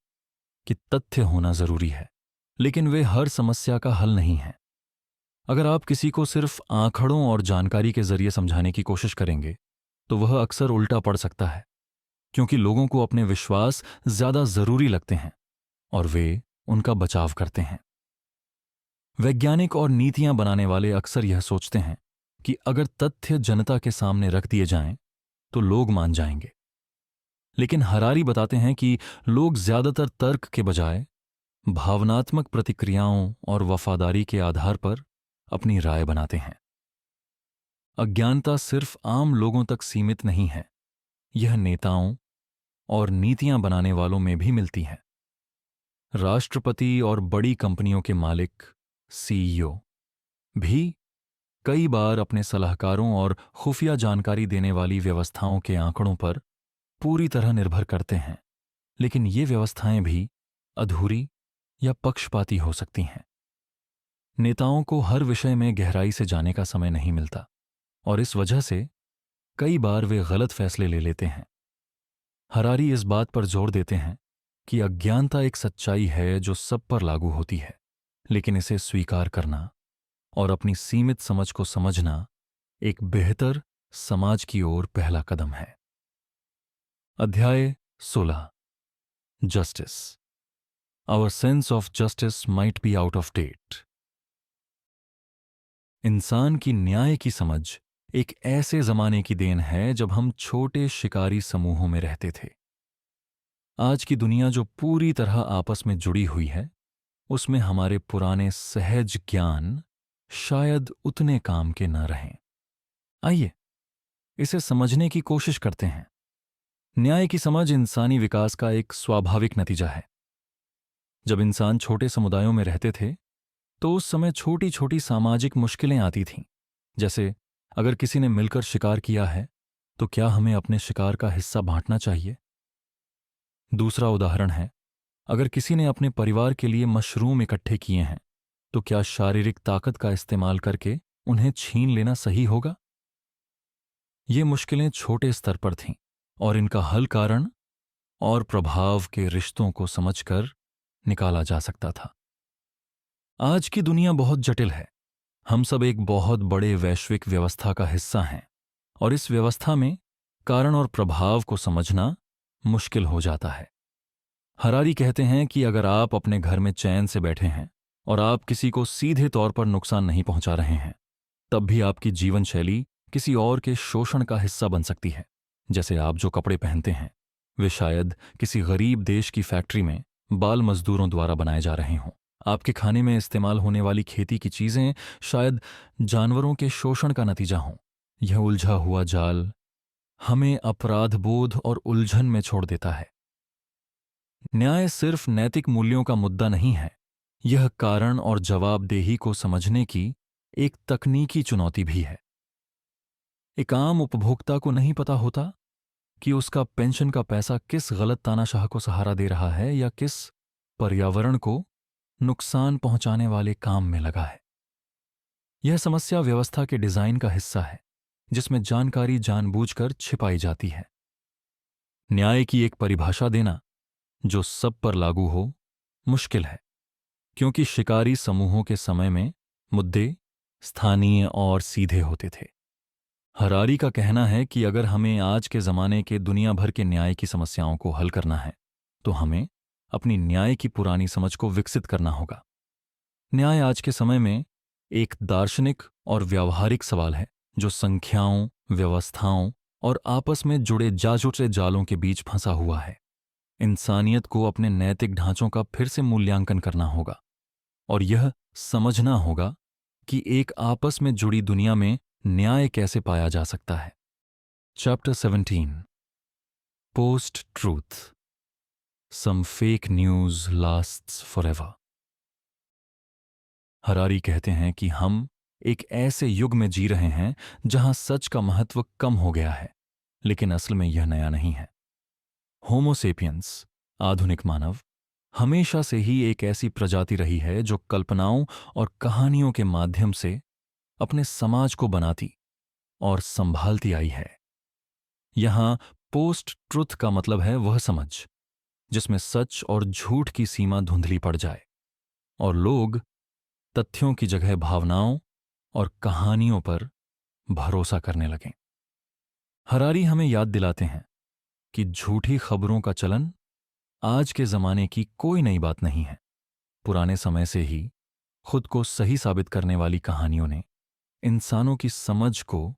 कि तथ्य होना जरूरी है, लेकिन वे हर समस्या का हल नहीं हैं। अगर आप किसी को सिर्फ आंकड़ों और जानकारी के जरिए समझाने की कोशिश करेंगे, तो वह अक्सर उल्टा पड़ सकता है, क्योंकि लोगों को अपने विश्वास ज्यादा जरूरी लगते हैं और वे उनका बचाव करते हैं। वैज्ञानिक और नीतियां बनाने वाले अक्सर यह सोचते हैं कि अगर तथ्य जनता के सामने रख दिए जाएं, तो लोग मान जाएंगे। लेकिन हरारी बताते हैं कि लोग ज्यादातर तर्क के बजाय भावनात्मक प्रतिक्रियाओं और वफादारी के आधार पर अपनी राय बनाते हैं। अज्ञानता सिर्फ आम लोगों तक सीमित नहीं है, यह नेताओं और नीतियां बनाने वालों में भी मिलती है। राष्ट्रपति और बड़ी कंपनियों के मालिक, सीईओ भी कई बार अपने सलाहकारों और खुफिया जानकारी देने वाली व्यवस्थाओं के आंकड़ों पर पूरी तरह निर्भर करते हैं, लेकिन ये व्यवस्थाएं भी अधूरी या पक्षपाती हो सकती हैं। नेताओं को हर विषय में गहराई से जाने का समय नहीं मिलता और इस वजह से कई बार वे गलत फैसले ले लेते हैं। हरारी इस बात पर जोर देते हैं कि अज्ञानता एक सच्चाई है जो सब पर लागू होती है, लेकिन इसे स्वीकार करना और अपनी सीमित समझ को समझना एक बेहतर समाज की ओर पहला कदम है। अध्याय 16, justice. Our sense of justice might be out of date. इंसान की न्याय की समझ एक ऐसे जमाने की देन है जब हम छोटे शिकारी समूहों में रहते थे। आज की दुनिया जो पूरी तरह आपस में जुड़ी हुई है, उसमें हमारे पुराने सहज ज्ञान शायद उतने काम के न रहें। आइए इसे समझने की कोशिश करते हैं। न्याय की समझ इंसानी विकास का एक स्वाभाविक नतीजा है। जब इंसान छोटे समुदायों में रहते थे, तो उस समय छोटी छोटी सामाजिक मुश्किलें आती थीं। जैसे अगर किसी ने मिलकर शिकार किया है तो क्या हमें अपने शिकार का हिस्सा बांटना चाहिए। दूसरा उदाहरण है, अगर किसी ने अपने परिवार के लिए मशरूम इकट्ठे किए हैं तो क्या शारीरिक ताकत का इस्तेमाल करके उन्हें छीन लेना सही होगा। ये मुश्किलें छोटे स्तर पर थीं और इनका हल कारण और प्रभाव के रिश्तों को समझकर निकाला जा सकता था। आज की दुनिया बहुत जटिल है। हम सब एक बहुत बड़े वैश्विक व्यवस्था का हिस्सा हैं और इस व्यवस्था में कारण और प्रभाव को समझना मुश्किल हो जाता है। हरारी कहते हैं कि अगर आप अपने घर में चैन से बैठे हैं और आप किसी को सीधे तौर पर नुकसान नहीं पहुंचा रहे हैं, तब भी आपकी जीवन शैली किसी और के शोषण का हिस्सा बन सकती है। जैसे आप जो कपड़े पहनते हैं वे शायद किसी गरीब देश की फैक्ट्री में बाल मजदूरों द्वारा बनाए जा रहे हों। आपके खाने में इस्तेमाल होने वाली खेती की चीजें शायद जानवरों के शोषण का नतीजा हों। यह उलझा हुआ जाल हमें अपराध बोध और उलझन में छोड़ देता है। न्याय सिर्फ नैतिक मूल्यों का मुद्दा नहीं है, यह कारण और जवाबदेही को समझने की एक तकनीकी चुनौती भी है। एक आम उपभोक्ता को नहीं पता होता कि उसका पेंशन का पैसा किस गलत तानाशाह को सहारा दे रहा है या किस पर्यावरण को नुकसान पहुंचाने वाले काम में लगा है। यह समस्या व्यवस्था के डिजाइन का हिस्सा है जिसमें जानकारी जानबूझकर छिपाई जाती है। न्याय की एक परिभाषा देना जो सब पर लागू हो मुश्किल है, क्योंकि शिकारी समूहों के समय में मुद्दे स्थानीय और सीधे होते थे। हरारी का कहना है कि अगर हमें आज के जमाने के दुनिया भर के न्याय की समस्याओं को हल करना है तो हमें अपनी न्याय की पुरानी समझ को विकसित करना होगा। न्याय आज के समय में एक दार्शनिक और व्यावहारिक सवाल है जो संख्याओं, व्यवस्थाओं और आपस में जुड़े जाजुटे जालों के बीच फंसा हुआ है। इंसानियत को अपने नैतिक ढांचों का फिर से मूल्यांकन करना होगा और यह समझना होगा कि एक आपस में जुड़ी दुनिया में न्याय कैसे पाया जा सकता है। चैप्टर 17 पोस्ट ट्रूथ, सम fake news lasts forever. Harari कहते हैं कि हम एक ऐसे युग में जी रहे हैं जहां सच का महत्व कम हो गया है, लेकिन असल में यह नया नहीं है। होमो सेपियंस, आधुनिक मानव, हमेशा से ही एक ऐसी प्रजाति रही है जो कल्पनाओं और कहानियों के माध्यम से अपने समाज को बनाती और संभालती आई है। यहां पोस्ट ट्रुथ का मतलब है वह समझ जिसमें सच और झूठ की सीमा धुंधली पड़ जाए और लोग तथ्यों की जगह भावनाओं और कहानियों पर भरोसा करने लगें। हरारी हमें याद दिलाते हैं कि झूठी खबरों का चलन आज के जमाने की कोई नई बात नहीं है। पुराने समय से ही खुद को सही साबित करने वाली कहानियों ने इंसानों की समझ को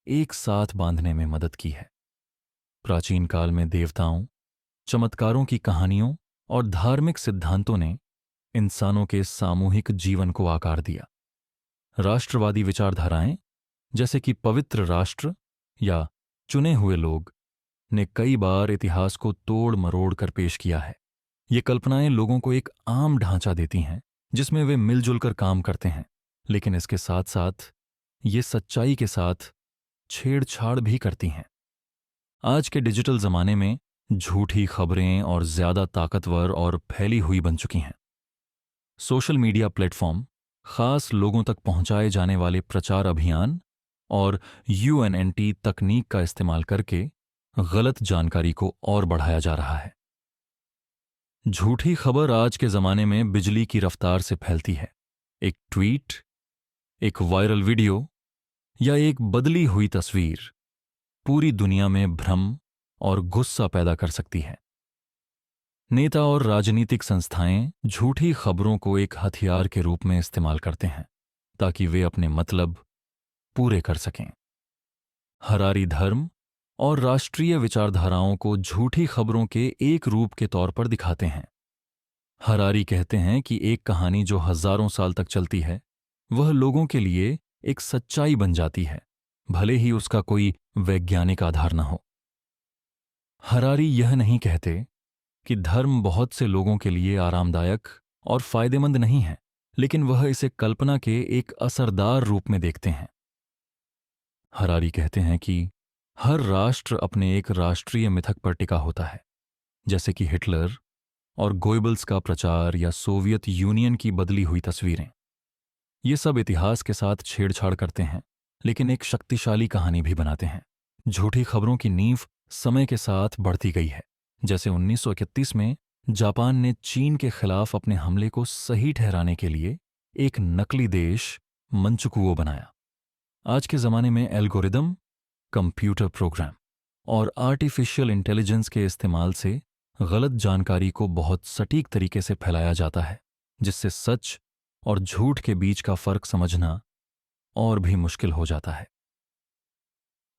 एक साथ बांधने में मदद की है। प्राचीन काल में देवताओं, चमत्कारों की कहानियों और धार्मिक सिद्धांतों ने इंसानों के सामूहिक जीवन को आकार दिया। राष्ट्रवादी विचारधाराएं जैसे कि पवित्र राष्ट्र या चुने हुए लोग ने कई बार इतिहास को तोड़ मरोड़ कर पेश किया है। ये कल्पनाएं लोगों को एक आम ढांचा देती हैं जिसमें वे मिलजुल कर काम करते हैं, लेकिन इसके साथ साथ ये सच्चाई के साथ छेड़छाड़ भी करती हैं। आज के डिजिटल जमाने में झूठी खबरें और ज्यादा ताकतवर और फैली हुई बन चुकी हैं। सोशल मीडिया प्लेटफॉर्म खास लोगों तक पहुंचाए जाने वाले प्रचार अभियान और UNNT तकनीक का इस्तेमाल करके गलत जानकारी को और बढ़ाया जा रहा है। झूठी खबर आज के जमाने में बिजली की रफ्तार से फैलती है। एक ट्वीट, एक वायरल वीडियो या एक बदली हुई तस्वीर पूरी दुनिया में भ्रम और गुस्सा पैदा कर सकती है। नेता और राजनीतिक संस्थाएं झूठी खबरों को एक हथियार के रूप में इस्तेमाल करते हैं ताकि वे अपने मतलब पूरे कर सकें। हरारी धर्म और राष्ट्रीय विचारधाराओं को झूठी खबरों के एक रूप के तौर पर दिखाते हैं। हरारी कहते हैं कि एक कहानी जो हजारों साल तक चलती है वह लोगों के लिए एक सच्चाई बन जाती है, भले ही उसका कोई वैज्ञानिक आधार न हो। हरारी यह नहीं कहते कि धर्म बहुत से लोगों के लिए आरामदायक और फायदेमंद नहीं है। लेकिन वह इसे कल्पना के एक असरदार रूप में देखते हैं। हरारी कहते हैं कि हर राष्ट्र अपने एक राष्ट्रीय मिथक पर टिका होता है, जैसे कि हिटलर और गोइबल्स का प्रचार या सोवियत यूनियन की बदली हुई तस्वीरें। ये सब इतिहास के साथ छेड़छाड़ करते हैं, लेकिन एक शक्तिशाली कहानी भी बनाते हैं। झूठी खबरों की नींव समय के साथ बढ़ती गई है। जैसे 1931 में जापान ने चीन के खिलाफ अपने हमले को सही ठहराने के लिए एक नकली देश मंचुकुओ बनाया। आज के ज़माने में एल्गोरिदम, कंप्यूटर प्रोग्राम और आर्टिफिशियल इंटेलिजेंस के इस्तेमाल से गलत जानकारी को बहुत सटीक तरीके से फैलाया जाता है, जिससे सच और झूठ के बीच का फर्क समझना और भी मुश्किल हो जाता है।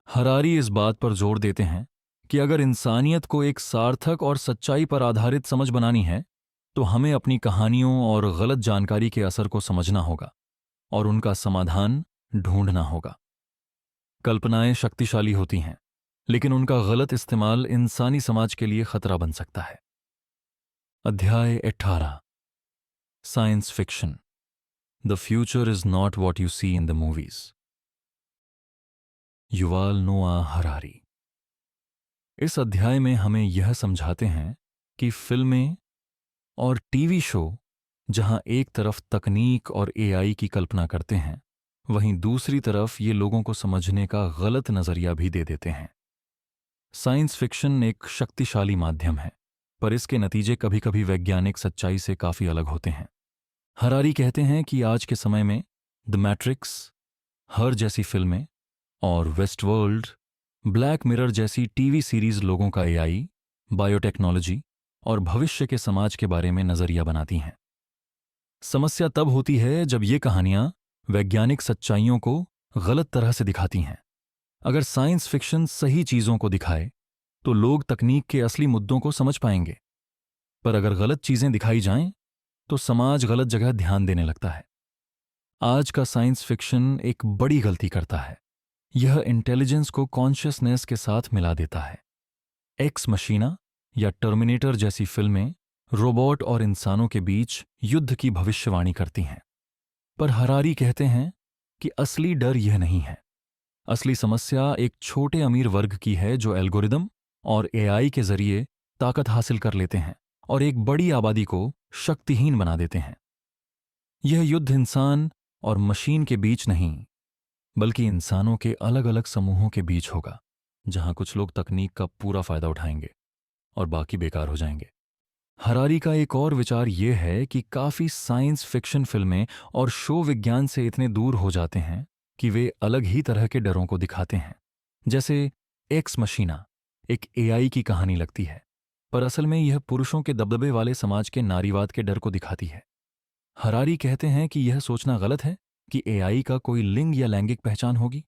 हरारी इस बात पर जोर देते हैं कि अगर इंसानियत को एक सार्थक और सच्चाई पर आधारित समझ बनानी है, तो हमें अपनी कहानियों और गलत जानकारी के असर को समझना होगा और उनका समाधान ढूंढना होगा। कल्पनाएं शक्तिशाली होती हैं, लेकिन उनका गलत इस्तेमाल इंसानी समाज के लिए खतरा बन सकता है। अध्याय 18, science fiction. The future is not what you see in the movies. Yuval Noah Harari इस अध्याय में हमें यह समझाते हैं कि फिल्में और टीवी शो जहां एक तरफ तकनीक और एआई की कल्पना करते हैं, वहीं दूसरी तरफ ये लोगों को समझने का गलत नजरिया भी दे देते हैं। साइंस फिक्शन एक शक्तिशाली माध्यम है, पर इसके नतीजे कभी कभी वैज्ञानिक सच्चाई से काफी अलग होते हैं। हरारी कहते हैं कि आज के समय में द मैट्रिक्स, हर जैसी फिल्में और वेस्टवर्ल्ड, ब्लैक मिरर जैसी टीवी सीरीज लोगों का एआई, बायोटेक्नोलॉजी और भविष्य के समाज के बारे में नजरिया बनाती हैं। समस्या तब होती है जब ये कहानियां वैज्ञानिक सच्चाइयों को गलत तरह से दिखाती हैं। अगर साइंस फिक्शन सही चीजों को दिखाए तो लोग तकनीक के असली मुद्दों को समझ पाएंगे, पर अगर गलत चीजें दिखाई जाएं तो समाज गलत जगह ध्यान देने लगता है। आज का साइंस फिक्शन एक बड़ी गलती करता है। यह इंटेलिजेंस को कॉन्शियसनेस के साथ मिला देता है। एक्स मशीना या टर्मिनेटर जैसी फिल्में रोबोट और इंसानों के बीच युद्ध की भविष्यवाणी करती हैं, पर हरारी कहते हैं कि असली डर यह नहीं है। असली समस्या एक छोटे अमीर वर्ग की है जो एल्गोरिदम और एआई के जरिए ताकत हासिल कर लेते हैं और एक बड़ी आबादी को शक्तिहीन बना देते हैं। यह युद्ध इंसान और मशीन के बीच नहीं, बल्कि इंसानों के अलग अलग समूहों के बीच होगा, जहां कुछ लोग तकनीक का पूरा फायदा उठाएंगे और बाकी बेकार हो जाएंगे। हरारी का एक और विचार यह है कि काफी साइंस फिक्शन फिल्में और शो विज्ञान से इतने दूर हो जाते हैं कि वे अलग ही तरह के डरों को दिखाते हैं। जैसे एक्स मशीना एक एआई की कहानी लगती है, पर असल में यह पुरुषों के दबदबे वाले समाज के नारीवाद के डर को दिखाती है। हरारी कहते हैं कि यह सोचना गलत है कि एआई का कोई लिंग या लैंगिक पहचान होगी।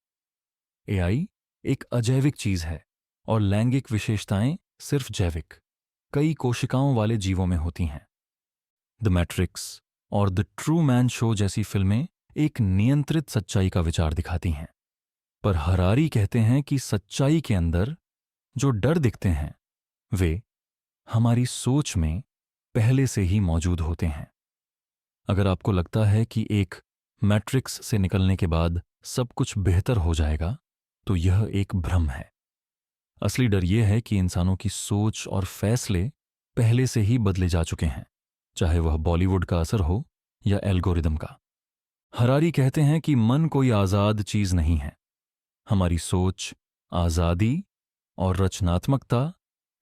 एआई एक अजैविक चीज है और लैंगिक विशेषताएं सिर्फ जैविक, कई कोशिकाओं वाले जीवों में होती हैं। द मैट्रिक्स और द ट्रू मैन शो जैसी फिल्में एक नियंत्रित सच्चाई का विचार दिखाती हैं, पर हरारी कहते हैं कि सच्चाई के अंदर जो डर दिखते हैं वे हमारी सोच में पहले से ही मौजूद होते हैं। अगर आपको लगता है कि एक मैट्रिक्स से निकलने के बाद सब कुछ बेहतर हो जाएगा, तो यह एक भ्रम है। असली डर यह है कि इंसानों की सोच और फैसले पहले से ही बदले जा चुके हैं, चाहे वह बॉलीवुड का असर हो या एल्गोरिदम का। हरारी कहते हैं कि मन कोई आजाद चीज नहीं है। हमारी सोच, आजादी और रचनात्मकता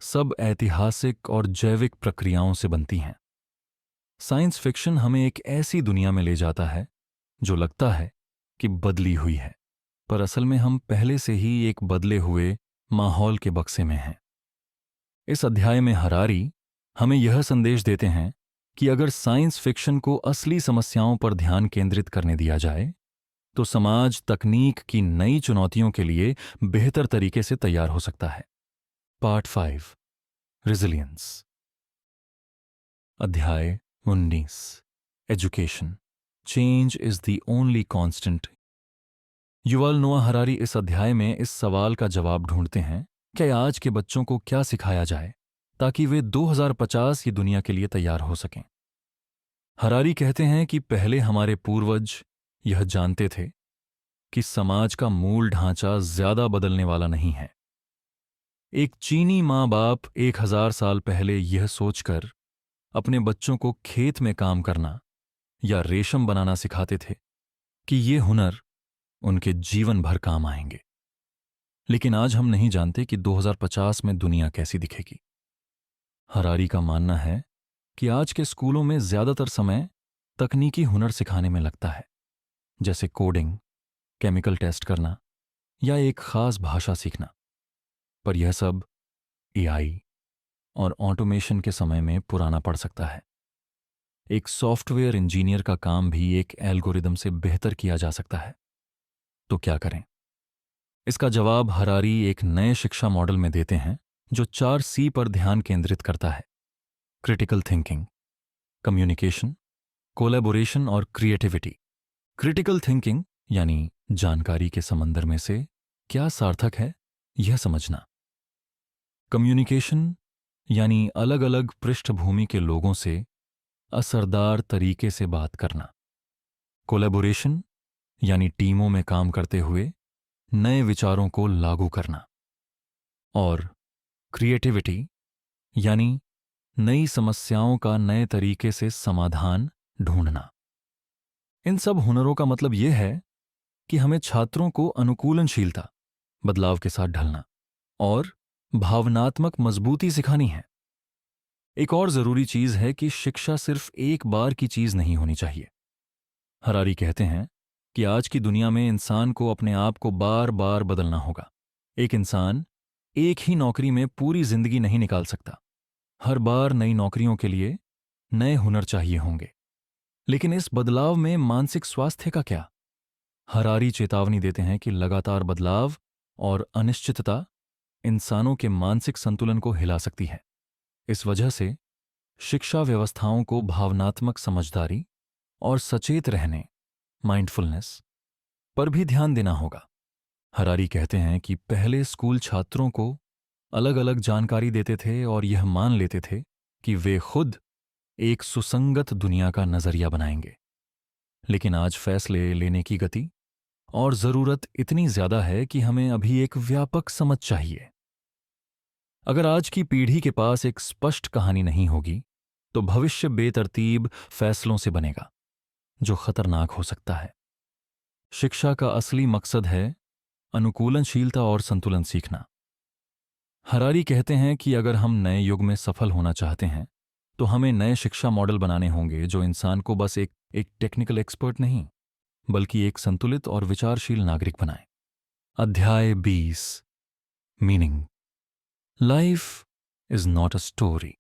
सब ऐतिहासिक और जैविक प्रक्रियाओं से बनती हैं। साइंस फिक्शन हमें एक ऐसी दुनिया में ले जाता है जो लगता है कि बदली हुई है, पर असल में हम पहले से ही एक बदले हुए माहौल के बक्से में हैं। इस अध्याय में हरारी हमें यह संदेश देते हैं कि अगर साइंस फिक्शन को असली समस्याओं पर ध्यान केंद्रित करने दिया जाए, तो समाज तकनीक की नई चुनौतियों के लिए बेहतर तरीके से तैयार हो सकता है। Part 5, resilience. अध्याय 19, education, change is the only constant. Yuval Noah Harari इस अध्याय में इस सवाल का जवाब ढूंढते हैं कि आज के बच्चों को क्या सिखाया जाए ताकि वे 2050 की दुनिया के लिए तैयार हो सकें। हरारी कहते हैं कि पहले हमारे पूर्वज यह जानते थे कि समाज का मूल ढांचा ज्यादा बदलने वाला नहीं है। एक चीनी माँ बाप 1000 साल पहले यह सोचकर अपने बच्चों को खेत में काम करना या रेशम बनाना सिखाते थे कि ये हुनर उनके जीवन भर काम आएंगे। लेकिन आज हम नहीं जानते कि 2050 में दुनिया कैसी दिखेगी। हरारी का मानना है कि आज के स्कूलों में ज्यादातर समय तकनीकी हुनर सिखाने में लगता है, जैसे कोडिंग, केमिकल टेस्ट करना या एक खास भाषा सीखना। पर यह सब एआई और ऑटोमेशन के समय में पुराना पड़ सकता है। एक सॉफ्टवेयर इंजीनियर का काम भी एक एल्गोरिदम से बेहतर किया जा सकता है। तो क्या करें? इसका जवाब हरारी एक नए शिक्षा मॉडल में देते हैं जो 4C पर ध्यान केंद्रित करता है: क्रिटिकल थिंकिंग, कम्युनिकेशन, कोलैबोरेशन और क्रिएटिविटी। क्रिटिकल थिंकिंग यानी जानकारी के समंदर में से क्या सार्थक है यह समझना। कम्युनिकेशन यानी अलग अलग पृष्ठभूमि के लोगों से असरदार तरीके से बात करना। कोलैबोरेशन यानी टीमों में काम करते हुए नए विचारों को लागू करना। और क्रिएटिविटी यानी नई समस्याओं का नए तरीके से समाधान ढूंढना। इन सब हुनरों का मतलब यह है कि हमें छात्रों को अनुकूलनशीलता, बदलाव के साथ ढलना और भावनात्मक मजबूती सिखानी है। एक और जरूरी चीज है कि शिक्षा सिर्फ एक बार की चीज नहीं होनी चाहिए। हरारी कहते हैं कि आज की दुनिया में इंसान को अपने आप को बार बार बदलना होगा। एक इंसान एक ही नौकरी में पूरी जिंदगी नहीं निकाल सकता। हर बार नई नौकरियों के लिए नए हुनर चाहिए होंगे। लेकिन इस बदलाव में मानसिक स्वास्थ्य का क्या? हरारी चेतावनी देते हैं कि लगातार बदलाव और अनिश्चितता इंसानों के मानसिक संतुलन को हिला सकती है। इस वजह से शिक्षा व्यवस्थाओं को भावनात्मक समझदारी और सचेत रहने, माइंडफुलनेस, पर भी ध्यान देना होगा। हरारी कहते हैं कि पहले स्कूल छात्रों को अलग अलग जानकारी देते थे और यह मान लेते थे कि वे खुद एक सुसंगत दुनिया का नजरिया बनाएंगे। लेकिन आज फैसले लेने की गति और जरूरत इतनी ज्यादा है कि हमें अभी एक व्यापक समझ चाहिए। अगर आज की पीढ़ी के पास एक स्पष्ट कहानी नहीं होगी तो भविष्य बेतरतीब फैसलों से बनेगा, जो खतरनाक हो सकता है। शिक्षा का असली मकसद है अनुकूलनशीलता और संतुलन सीखना। हरारी कहते हैं कि अगर हम नए युग में सफल होना चाहते हैं तो हमें नए शिक्षा मॉडल बनाने होंगे जो इंसान को बस एक टेक्निकल एक्सपर्ट नहीं, बल्कि एक संतुलित और विचारशील नागरिक बनाए। अध्याय 20, meaning. Life is not a story.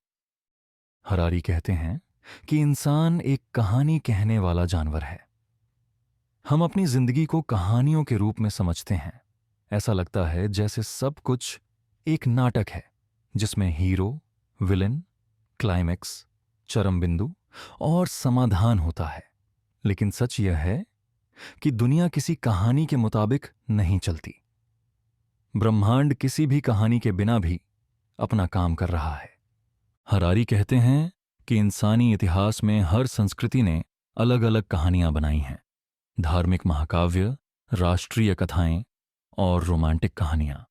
Harari कहते हैं कि इंसान एक कहानी कहने वाला जानवर है। हम अपनी जिंदगी को कहानियों के रूप में समझते हैं। ऐसा लगता है जैसे सब कुछ एक नाटक है जिसमें हीरो, विलेन, क्लाइमेक्स, चरम बिंदु और समाधान होता है। लेकिन सच यह है कि दुनिया किसी कहानी के मुताबिक नहीं चलती। ब्रह्मांड किसी भी कहानी के बिना भी अपना काम कर रहा है। हरारी कहते हैं कि इंसानी इतिहास में हर संस्कृति ने अलग अलग कहानियां बनाई हैं। धार्मिक महाकाव्य, राष्ट्रीय कथाएं और रोमांटिक कहानियां।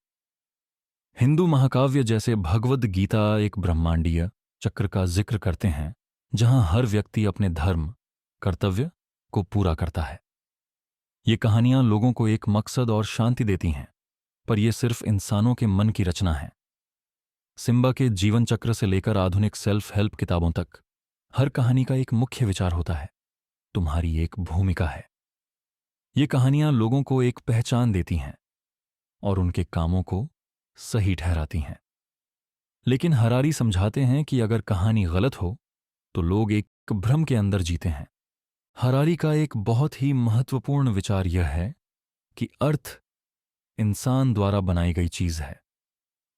हिंदू महाकाव्य जैसे भगवद गीता एक ब्रह्मांडीय चक्र का जिक्र करते हैं जहां हर व्यक्ति अपने धर्म, कर्तव्य को पूरा करता है। ये कहानियां लोगों को एक मकसद और शांति देती हैं, पर यह सिर्फ इंसानों के मन की रचना है। सिम्बा के जीवन चक्र से लेकर आधुनिक सेल्फ हेल्प किताबों तक हर कहानी का एक मुख्य विचार होता है: तुम्हारी एक भूमिका है। ये कहानियां लोगों को एक पहचान देती हैं और उनके कामों को सही ठहराती हैं। लेकिन हरारी समझाते हैं कि अगर कहानी गलत हो तो लोग एक भ्रम के अंदर जीते हैं। हरारी का एक बहुत ही महत्वपूर्ण विचार यह है कि अर्थ इंसान द्वारा बनाई गई चीज है।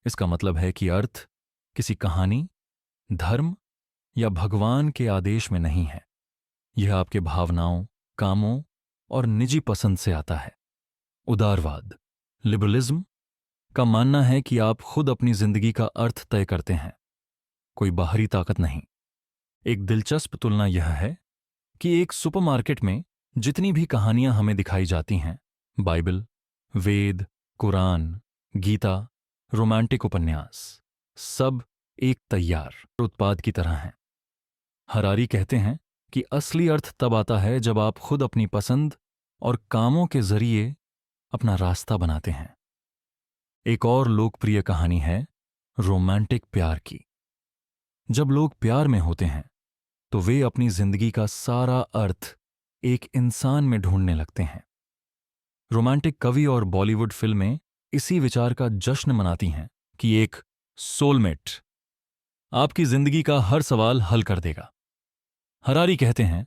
इसका मतलब है कि अर्थ किसी कहानी, धर्म या भगवान के आदेश में नहीं है। यह आपके भावनाओं, कामों और निजी पसंद से आता है। उदारवाद, लिबरलिज्म का मानना है कि आप खुद अपनी जिंदगी का अर्थ तय करते हैं, कोई बाहरी ताकत नहीं। एक दिलचस्प तुलना यह है कि एक सुपरमार्केट में जितनी भी कहानियां हमें दिखाई जाती हैं, बाइबल, वेद, कुरान, गीता, रोमांटिक उपन्यास, सब एक तैयार उत्पाद की तरह हैं। हरारी कहते हैं कि असली अर्थ तब आता है जब आप खुद अपनी पसंद और कामों के जरिए अपना रास्ता बनाते हैं। एक और लोकप्रिय कहानी है रोमांटिक प्यार की। जब लोग प्यार में होते हैं तो वे अपनी जिंदगी का सारा अर्थ एक इंसान में ढूंढने लगते हैं। रोमांटिक कवि और बॉलीवुड फिल्में इसी विचार का जश्न मनाती हैं कि एक सोलमेट आपकी जिंदगी का हर सवाल हल कर देगा। हरारी कहते हैं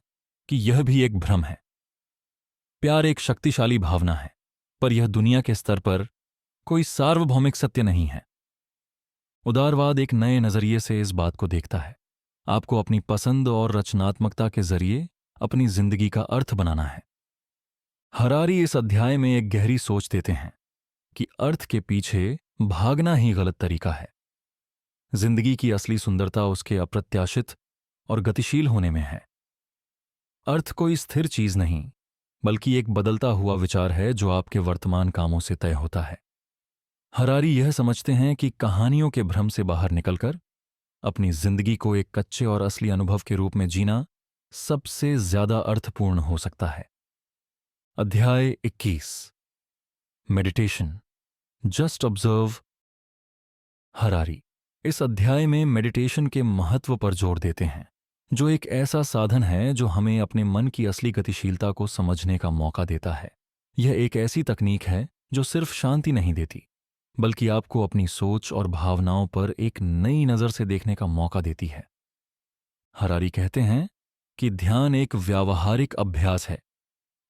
कि यह भी एक भ्रम है। प्यार एक शक्तिशाली भावना है, पर यह दुनिया के स्तर पर कोई सार्वभौमिक सत्य नहीं है। उदारवाद एक नए नजरिए से इस बात को देखता है। आपको अपनी पसंद और रचनात्मकता के जरिए अपनी जिंदगी का अर्थ बनाना है। हरारी इस अध्याय में एक गहरी सोच देते हैं कि अर्थ के पीछे भागना ही गलत तरीका है। जिंदगी की असली सुंदरता उसके अप्रत्याशित और गतिशील होने में है। अर्थ कोई स्थिर चीज नहीं, बल्कि एक बदलता हुआ विचार है जो आपके वर्तमान कामों से तय होता है। हरारी यह समझते हैं कि कहानियों के भ्रम से बाहर निकलकर अपनी जिंदगी को एक कच्चे और असली अनुभव के रूप में जीना सबसे ज्यादा अर्थपूर्ण हो सकता है। अध्याय 21 मेडिटेशन, जस्ट ऑब्जर्व। हरारी इस अध्याय में मेडिटेशन के महत्व पर जोर देते हैं, जो एक ऐसा साधन है जो हमें अपने मन की असली गतिशीलता को समझने का मौका देता है। यह एक ऐसी तकनीक है जो सिर्फ शांति नहीं देती, बल्कि आपको अपनी सोच और भावनाओं पर एक नई नजर से देखने का मौका देती है। हरारी कहते हैं कि ध्यान एक व्यावहारिक अभ्यास है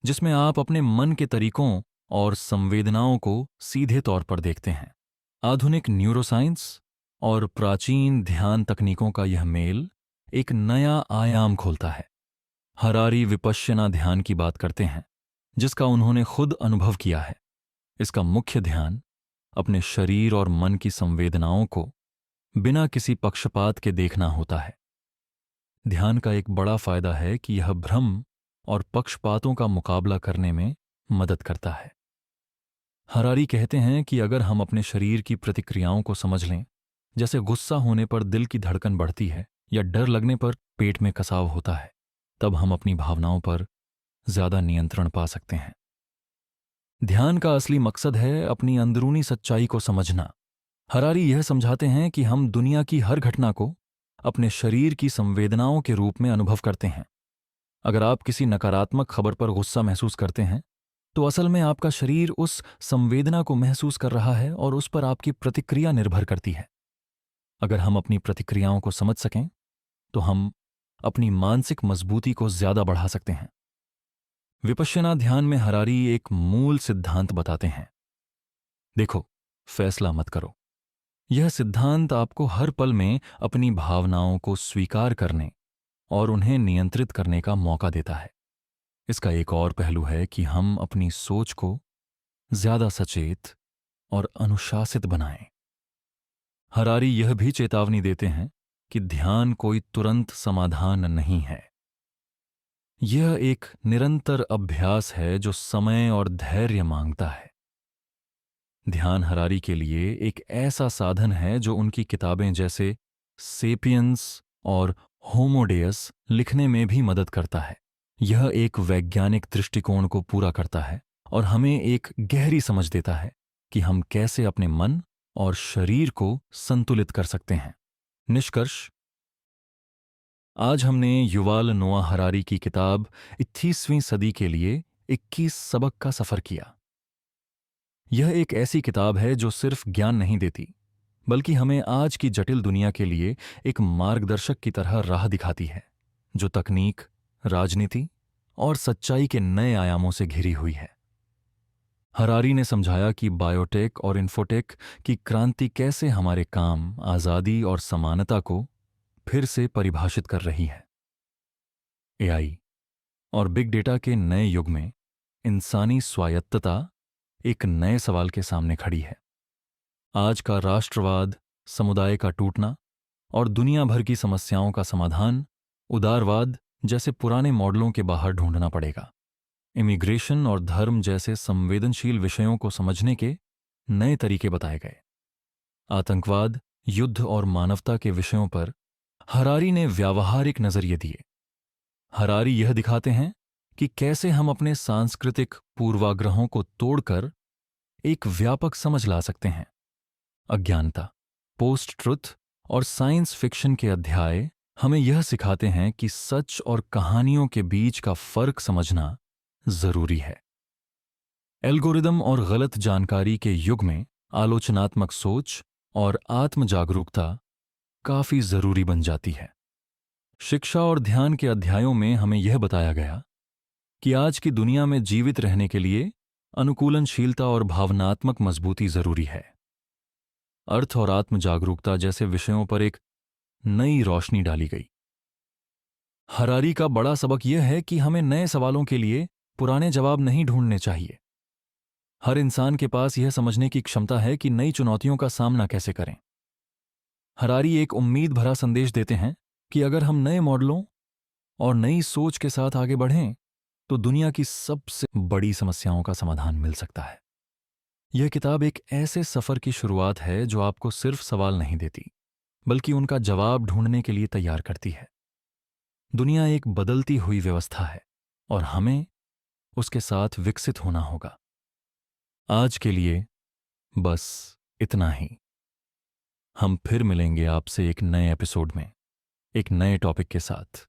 जिसमें आप अपने मन के तरीकों और संवेदनाओं को सीधे तौर पर देखते हैं। आधुनिक न्यूरोसाइंस और प्राचीन ध्यान तकनीकों का यह मेल एक नया आयाम खोलता है। हरारी विपश्यना ध्यान की बात करते हैं, जिसका उन्होंने खुद अनुभव किया है। इसका मुख्य ध्यान अपने शरीर और मन की संवेदनाओं को बिना किसी पक्षपात के देखना होता है। ध्यान का एक बड़ा फायदा है कि यह भ्रम और पक्षपातों का मुकाबला करने में मदद करता है। हरारी कहते हैं कि अगर हम अपने शरीर की प्रतिक्रियाओं को समझ लें, जैसे गुस्सा होने पर दिल की धड़कन बढ़ती है या डर लगने पर पेट में कसाव होता है, तब हम अपनी भावनाओं पर ज्यादा नियंत्रण पा सकते हैं। ध्यान का असली मकसद है अपनी अंदरूनी सच्चाई को समझना। हरारी यह समझाते हैं कि हम दुनिया की हर घटना को अपने शरीर की संवेदनाओं के रूप में अनुभव करते हैं। अगर आप किसी नकारात्मक खबर पर गुस्सा महसूस करते हैं, तो असल में आपका शरीर उस संवेदना को महसूस कर रहा है और उस पर आपकी प्रतिक्रिया निर्भर करती है। अगर हम अपनी प्रतिक्रियाओं को समझ सकें, तो हम अपनी मानसिक मजबूती को ज्यादा बढ़ा सकते हैं। विपश्यना ध्यान में हरारी एक मूल सिद्धांत बताते हैं। देखो, फैसला मत करो। यह सिद्धांत आपको हर पल में अपनी भावनाओं को स्वीकार करने और उन्हें नियंत्रित करने का मौका देता है। इसका एक और पहलू है कि हम अपनी सोच को ज्यादा सचेत और अनुशासित बनाएं। हरारी यह भी चेतावनी देते हैं कि ध्यान कोई तुरंत समाधान नहीं है। यह एक निरंतर अभ्यास है जो समय और धैर्य मांगता है। ध्यान हरारी के लिए एक ऐसा साधन है जो उनकी किताबें जैसे सेपियंस और होमोडेयस लिखने में भी मदद करता है। यह एक वैज्ञानिक दृष्टिकोण को पूरा करता है और हमें एक गहरी समझ देता है कि हम कैसे अपने मन और शरीर को संतुलित कर सकते हैं। निष्कर्ष, आज हमने युवाल नोआ हरारी की किताब 21वीं सदी के लिए 21 सबक का सफर किया। यह एक ऐसी किताब है जो सिर्फ ज्ञान नहीं देती, बल्कि हमें आज की जटिल दुनिया के लिए एक मार्गदर्शक की तरह राह दिखाती है, जो तकनीक, राजनीति और सच्चाई के नए आयामों से घिरी हुई है। हरारी ने समझाया कि बायोटेक और इन्फोटेक की क्रांति कैसे हमारे काम, आज़ादी और समानता को फिर से परिभाषित कर रही है। एआई और बिग डेटा के नए युग में इंसानी स्वायत्तता एक नए सवाल के सामने खड़ी है। आज का राष्ट्रवाद, समुदाय का टूटना और दुनिया भर की समस्याओं का समाधान उदारवाद जैसे पुराने मॉडलों के बाहर ढूंढना पड़ेगा। इमिग्रेशन और धर्म जैसे संवेदनशील विषयों को समझने के नए तरीके बताए गए। आतंकवाद, युद्ध और मानवता के विषयों पर हरारी ने व्यावहारिक नजरिए दिए। हरारी यह दिखाते हैं कि कैसे हम अपने सांस्कृतिक पूर्वाग्रहों को तोड़कर एक व्यापक समझ ला सकते हैं। अज्ञानता, पोस्ट ट्रुथ और साइंस फिक्शन के अध्याय हमें यह सिखाते हैं कि सच और कहानियों के बीच का फर्क समझना जरूरी है। एल्गोरिदम और गलत जानकारी के युग में आलोचनात्मक सोच और आत्म जागरूकता काफी जरूरी बन जाती है। शिक्षा और ध्यान के अध्यायों में हमें यह बताया गया कि आज की दुनिया में जीवित रहने के लिए अनुकूलनशीलता और भावनात्मक मजबूती जरूरी है। अर्थ और आत्म जागरूकता जैसे विषयों पर एक नई रोशनी डाली गई। हरारी का बड़ा सबक यह है कि हमें नए सवालों के लिए पुराने जवाब नहीं ढूंढने चाहिए। हर इंसान के पास यह समझने की क्षमता है कि नई चुनौतियों का सामना कैसे करें। हरारी एक उम्मीद भरा संदेश देते हैं कि अगर हम नए मॉडलों और नई सोच के साथ आगे बढ़ें तो दुनिया की सबसे बड़ी समस्याओं का समाधान मिल सकता है। यह किताब एक ऐसे सफर की शुरुआत है जो आपको सिर्फ सवाल नहीं देती, बल्कि उनका जवाब ढूंढने के लिए तैयार करती है। दुनिया एक बदलती हुई व्यवस्था है और हमें उसके साथ विकसित होना होगा। आज के लिए बस इतना ही। हम फिर मिलेंगे आपसे एक नए एपिसोड में, एक नए टॉपिक के साथ।